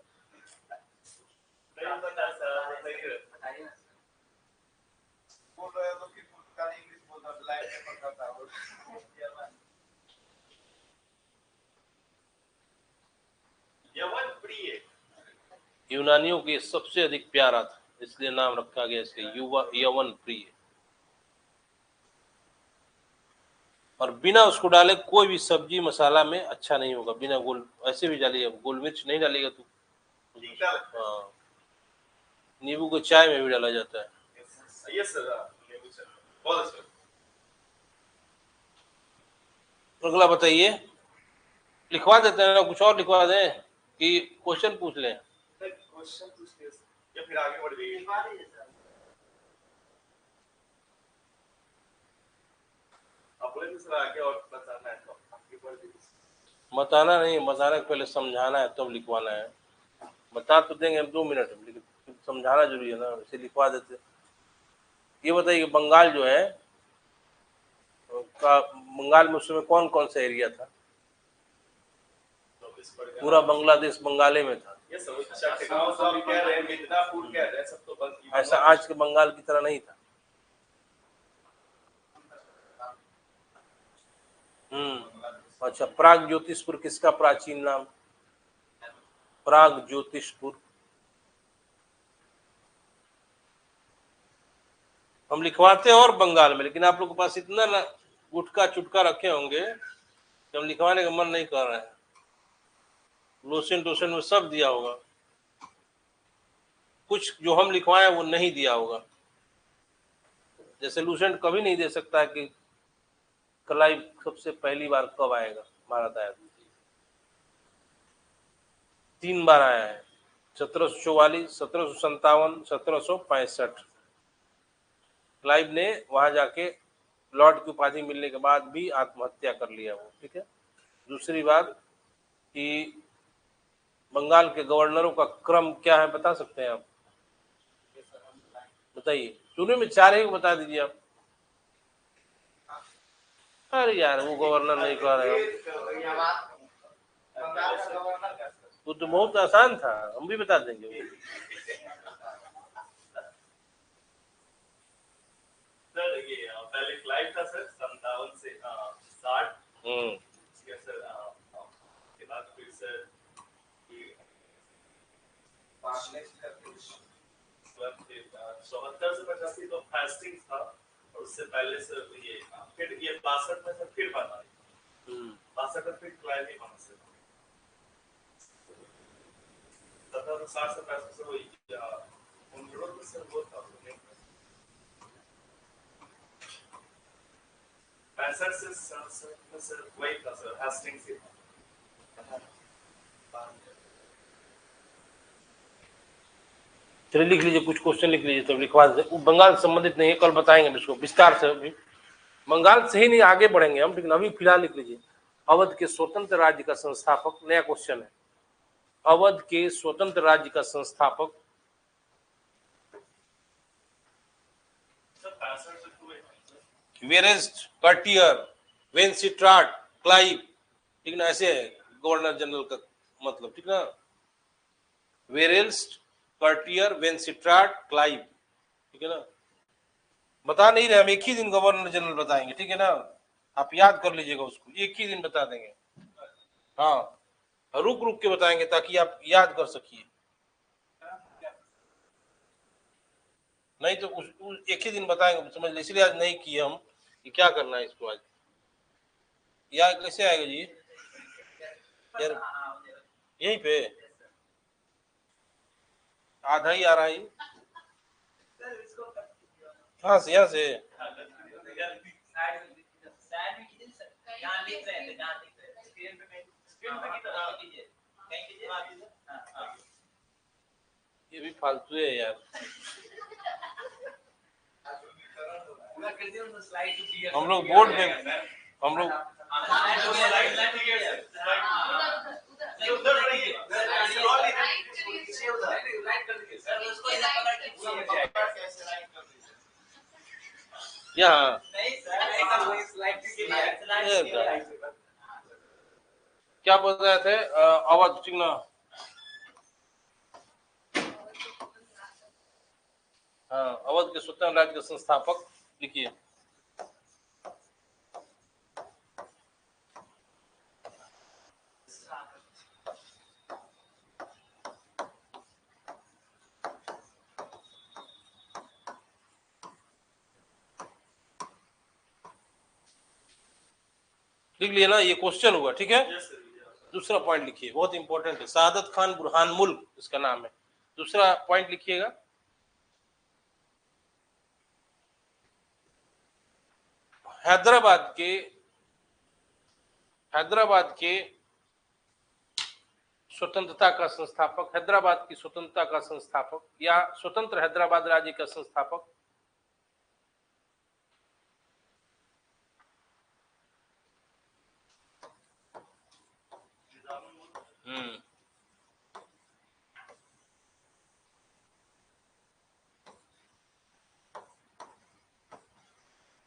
यूनानियों के सबसे अधिक प्यारा था, इसलिए नाम रखा गया इसके यवन प्रिय। और बिना उसको डाले कोई भी सब्जी मसाला में अच्छा नहीं होगा। बिना गोल, ऐसे भी डालिए, गोल मिर्च नहीं डालेगा तो हाँ, नींबू को चाय में भी डाला जाता है। यस सर, बहुत अच्छा। अगला बताइए, लिखवा देते हैं ना, कुछ और लिखवा दें कि क्वेश्चन पूछ लें? क्वेश्चन पूछिए या फिर आगे बढ़ जाइए। आप बोले सर आगे और बताना है तो आगे बढ़ जाइए। बताना नहीं, बताना पहले समझाना है तब लिखवाना है। बता तो देंगे हम 2 मिनट में, लेकिन समझाना जरूरी है ना, इसे लिखवा देते। ये बताइए, बंगाल जो है का, बंगाल में उस समय कौन कौन सा एरिया था? पूरा बांग्लादेश बंगाले में था। ऐसा आज के बंगाल की तरह नहीं था। अच्छा, प्राग ज्योतिषपुर किसका प्राचीन नाम? प्राग ज्योतिषपुर। हम लिखवाते हैं और बंगाल में, लेकिन आप लोगों के पास इतना गुटका चुटका रखे होंगे कि हम लिखवाने का मन नहीं कर रहे हैं। लोशन टोशन में सब दिया होगा, कुछ जो हम लिखवाए वो नहीं दिया होगा। जैसे लूसेंट कभी नहीं दे सकता कि क्लाइव सबसे पहली बार कब आएगा, भारत आया 3 बार आया है, 1744, 1757, 1765। क्लाइव ने वहां जाके लॉर्ड की उपाधि मिलने के बाद भी आत्महत्या कर लिया वो, ठीक है। दूसरी बात कि बंगाल के गवर्नरों का क्रम क्या है, बता सकते हैं आप? बताइए, चुने में 4 ही बता दीजिए आप। अरे यार, वो गवर्नर नहीं कह रहे हो, वो तो बहुत आसान था, हम भी बता देंगे। सर ये पहले क्लाइव था सर 57 से 60। सर के बाद फिर सर 74 से 85 तो फास्टिंग था, और उससे पहले सर ये फिर ये 62 में सर फिर बना, 62 में फिर क्लाइव ही बना सर। 60 से 65 से वही उन में सर वो था 65 से सर वही था सर, हास्टिंग से। चलिए लिख लीजिए, कुछ क्वेश्चन लिख लीजिए, तब लिखवा देते। वो बंगाल से संबंधित नहीं है, कल बताएंगे इसको विस्तार से। अभी बंगाल से ही नहीं, आगे बढ़ेंगे हम, लेकिन अभी फिलहाल लिख लीजिए। अवध के स्वतंत्र राज्य का संस्थापक, नया क्वेश्चन है, अवध के स्वतंत्र राज्य का संस्थापक? वेरेस्ट, कर्टियर, वेंसिट्राट, क्लाइव, ठीक ना, ऐसे है गवर्नर जनरल का मतलब, ठीक ना। वेरेस्ट, कर्टियर, वेंसिट्राट, क्लाइव, ठीक है ना। बता नहीं रहे हम, एक ही दिन गवर्नर जनरल बताएंगे, ठीक है ना। आप याद कर लीजिएगा उसको, एक ही दिन बता देंगे। हाँ, रुक रुक के बताएंगे ताकि आप याद कर सकिए, नहीं तो एक ही दिन बताएंगे, समझ लीजिए। इसलिए आज नहीं किए हम कि क्या करना है इसको आज। या कैसे आएगा जी यार, यहीं पे आधा ही आ रहा है। हाँ से यहाँ से यहाँ लिख रहे थे, जहाँ लिख रहे थे स्क्रीन पे की तरफ कीजिए, कहीं कीजिए। हाँ, ये भी फालतू है यार। पूरा कर दिया उस स्लाइड को क्लियर। हम लोग बोर्ड में हम लोग उधर रहिए, यहाँ स्लाइड क्या बोल रहे थे? अवध सिंह, हाँ, अवध के स्वतंत्र राज्य के संस्थापक लिखिए। लिख लिया ना, ये क्वेश्चन हुआ, ठीक है। दूसरा पॉइंट लिखिए, बहुत इंपॉर्टेंट है। सादत खान बुरहान मुल्क इसका नाम है। दूसरा पॉइंट लिखिएगा, हैदराबाद के स्वतंत्रता का संस्थापक, हैदराबाद की स्वतंत्रता का संस्थापक या स्वतंत्र हैदराबाद राज्य का संस्थापक।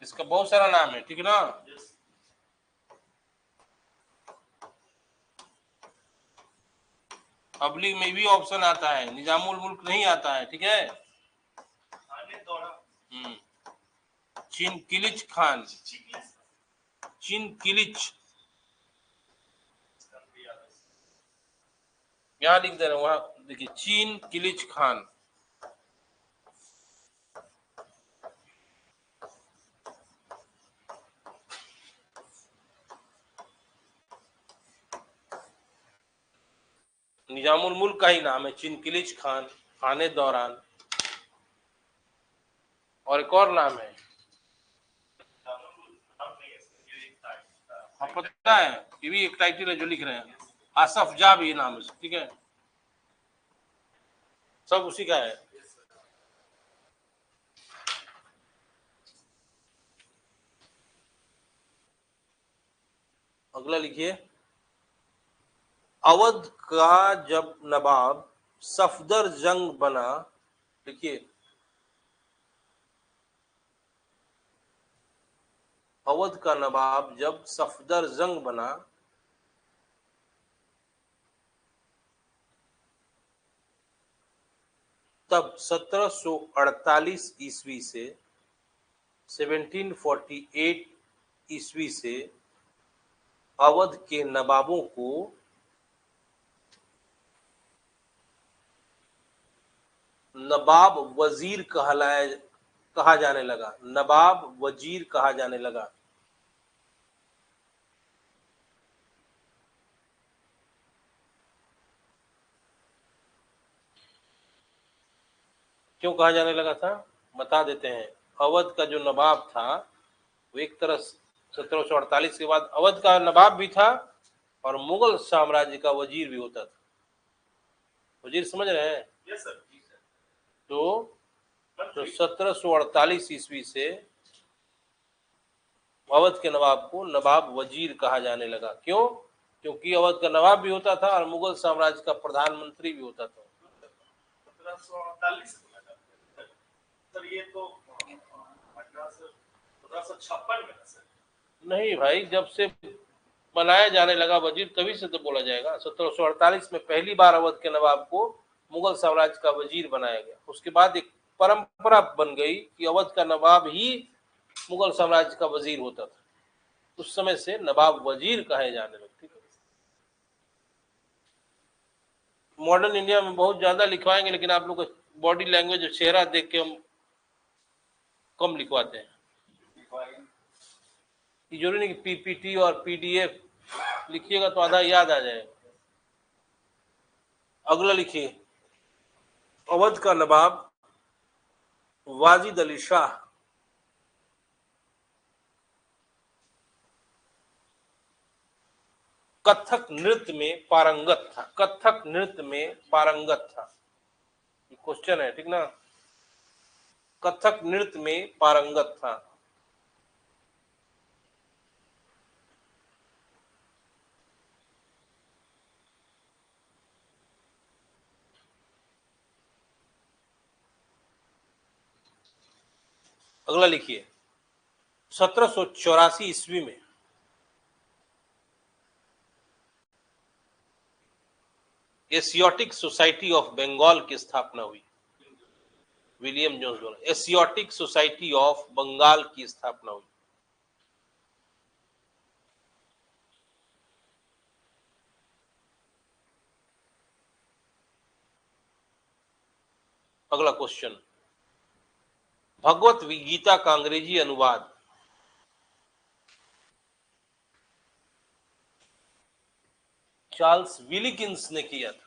इसका बहुत सारा नाम है, ठीक है ना। पब्लिक में भी ऑप्शन आता है, निजामुल मुल्क नहीं आता है, ठीक है। चिनकिलिच खान, चिनकिलिच, यहाँ लिख दे रहे हैं, वहां देखिए, चिनकिलिच खान। निजामुल मुल्क का ही नाम है चिनकिलिच खान, खाने दौरान। और एक और नाम है, हाँ पता है, ये भी एक टाइटल है जो लिख रहे हैं, आसफ जा भी नाम है, ठीक है, सब उसी का है। अगला लिखिए, अवध का जब नवाब सफदर जंग बना, लिखिए, अवध का नवाब जब सफदर जंग बना तब 1748 ईस्वी से 1748 ईस्वी से अवध के नवाबों को नवाब वजीर कहा जाने लगा, नवाब वजीर कहा जाने लगा। क्यों कहा जाने लगा था, बता देते हैं। अवध का जो नवाब था वो एक तरह 1748 के बाद अवध का नवाब भी था और मुगल साम्राज्य का वजीर भी होता था। वजीर समझ रहे हैं? Yes sir. तो 1748 ईस्वी से अवध के नवाब को नवाब वजीर कहा जाने लगा। क्यों? क्योंकि अवध का नवाब भी होता था और मुगल साम्राज्य का प्रधानमंत्री भी होता था। 1748 सर, ये तो 1856 में सर। नहीं भाई, जब से बनाया जाने लगा वजीर तभी से तो बोला जाएगा। 1748 में पहली बार अवध के नवाब को मुगल साम्राज्य का वजीर बनाया गया। उसके बाद एक परंपरा बन गई कि अवध का नवाब ही मुगल साम्राज्य का वजीर होता था। उस समय से नवाब वजीर कहे जाने लगे। ठीक है, मॉडर्न इंडिया में बहुत ज्यादा लिखवाएंगे, लेकिन आप लोग बॉडी लैंग्वेज और चेहरा देख के हम कम लिखवाते हैं। जरूरी नहीं कि पीपीटी और पीडीएफ लिखिएगा तो आधा याद आ जाएगा। अगला लिखिए, अवध का नवाब वाजिद अली शाह कथक नृत्य में पारंगत था, कथक नृत्य में पारंगत था, क्वेश्चन है, ठीक ना। कथक नृत्य में पारंगत था। अगला लिखिए, 1784 ईस्वी में एशियाटिक सोसाइटी ऑफ बंगाल की स्थापना हुई। विलियम जोन्स द्वारा एशियाटिक सोसाइटी ऑफ बंगाल की स्थापना हुई। अगला क्वेश्चन, भगवत गीता का अंग्रेजी अनुवाद चार्ल्स विलिकिंस ने किया था।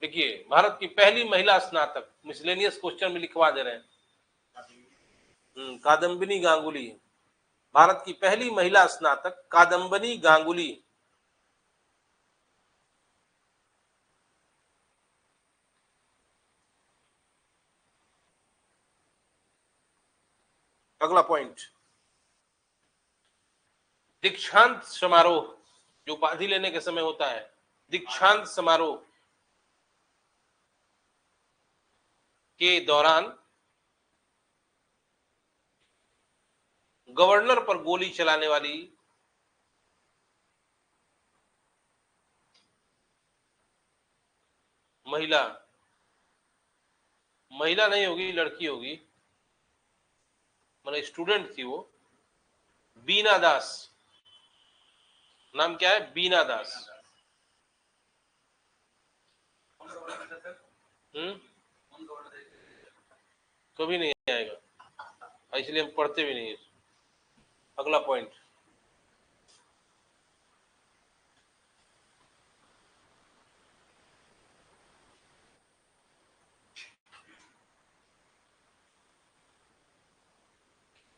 देखिए, भारत की पहली महिला स्नातक, मिसलेनियस क्वेश्चन में लिखवा दे रहे हैं, कादम्बिनी गांगुली। भारत की पहली महिला स्नातक कादम्बिनी गांगुली। अगला पॉइंट, दीक्षांत समारोह जो उपाधि लेने के समय होता है, दीक्षांत समारोह के दौरान गवर्नर पर गोली चलाने वाली महिला, महिला नहीं होगी, लड़की होगी, मतलब स्टूडेंट थी वो, बीना दास। नाम क्या है? बीना दास। कभी नहीं आएगा, इसलिए हम पढ़ते भी नहीं। अगला पॉइंट,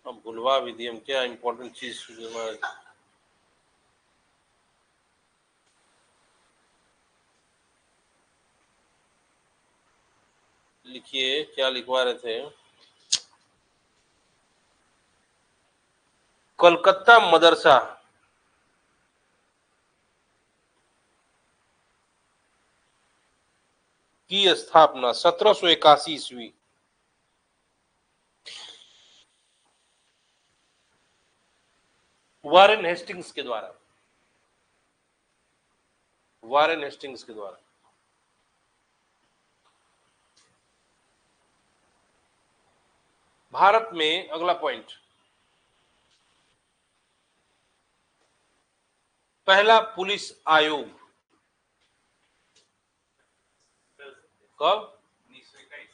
अब भुलवा भी दिए हम, क्या इंपॉर्टेंट चीज लिखिए, क्या लिखवा रहे थे? कोलकाता मदरसा की स्थापना 1781 ईस्वी वारेन हेस्टिंग्स के द्वारा, वारेन हेस्टिंग्स के द्वारा। भारत में अगला पॉइंट, पहला पुलिस आयोग कब? 1921।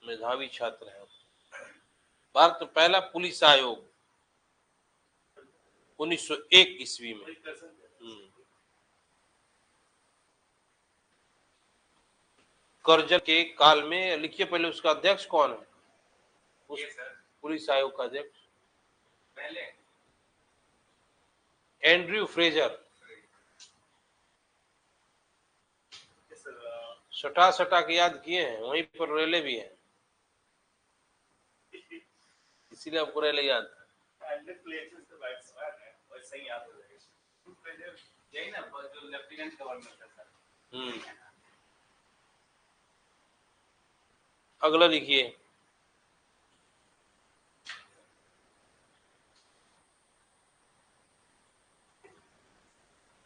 मेधावी छात्र है। भारत में पहला पुलिस आयोग 1901 ईस्वी में। करजन के काल में। लिखिए पहले, उसका अध्यक्ष कौन है? उस पुलिस आयोग का अध्यक्ष पहले एंड्रयू फ्रेजर। सटा सटा के याद किए हैं, वहीं पर रेले भी हैं, इसीलिए आपको रेले याद। यही ना जो लेफ्टिनेंट गवर्नर था सर। अगला लिखिए,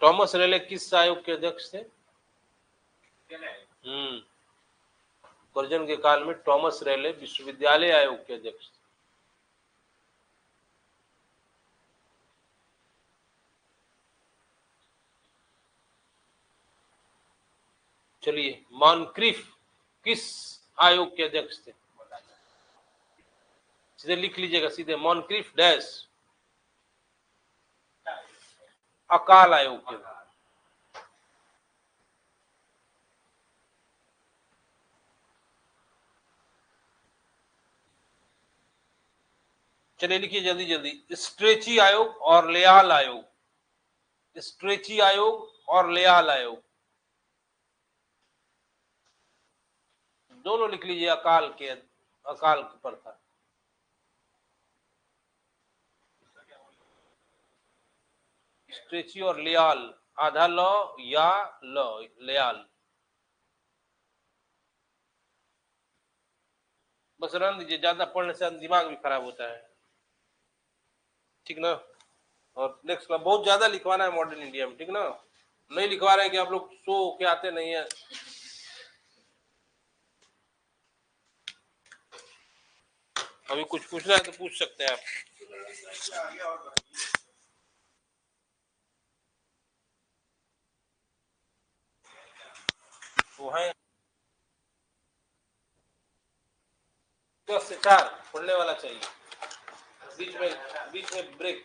थॉमस रेले किस आयोग के अध्यक्ष थे? करजन के काल में थॉमस रेले विश्वविद्यालय आयोग के अध्यक्ष थे। चलिए, मॉनक्रिफ किस आयोग के अध्यक्ष थे? सीधे लिख लीजिएगा, सीधे मॉनक्रिफ डैश अकाल आयोग के। चलिए लिखिए जल्दी जल्दी, स्ट्रेची आयोग और लेयाल आयोग, स्ट्रेची आयोग और लेयाल आयोग दोनों लिख लीजिए, अकाल पर था। स्ट्रेची और लेयाल, आधा ल या ल, लेयाल। बस रहने दीजिए, ज्यादा पढ़ने से दिमाग भी खराब होता है, ठीक ना। और नेक्स्ट क्लास बहुत ज्यादा लिखवाना है मॉडर्न इंडिया में, ठीक ना। नहीं लिखवा रहे हैं कि आप लोग सो के आते नहीं है। अभी कुछ पूछना है तो पूछ सकते हैं आप। वो है 10 से 4 पढ़ने वाला चाहिए, बीच में ब्रेक।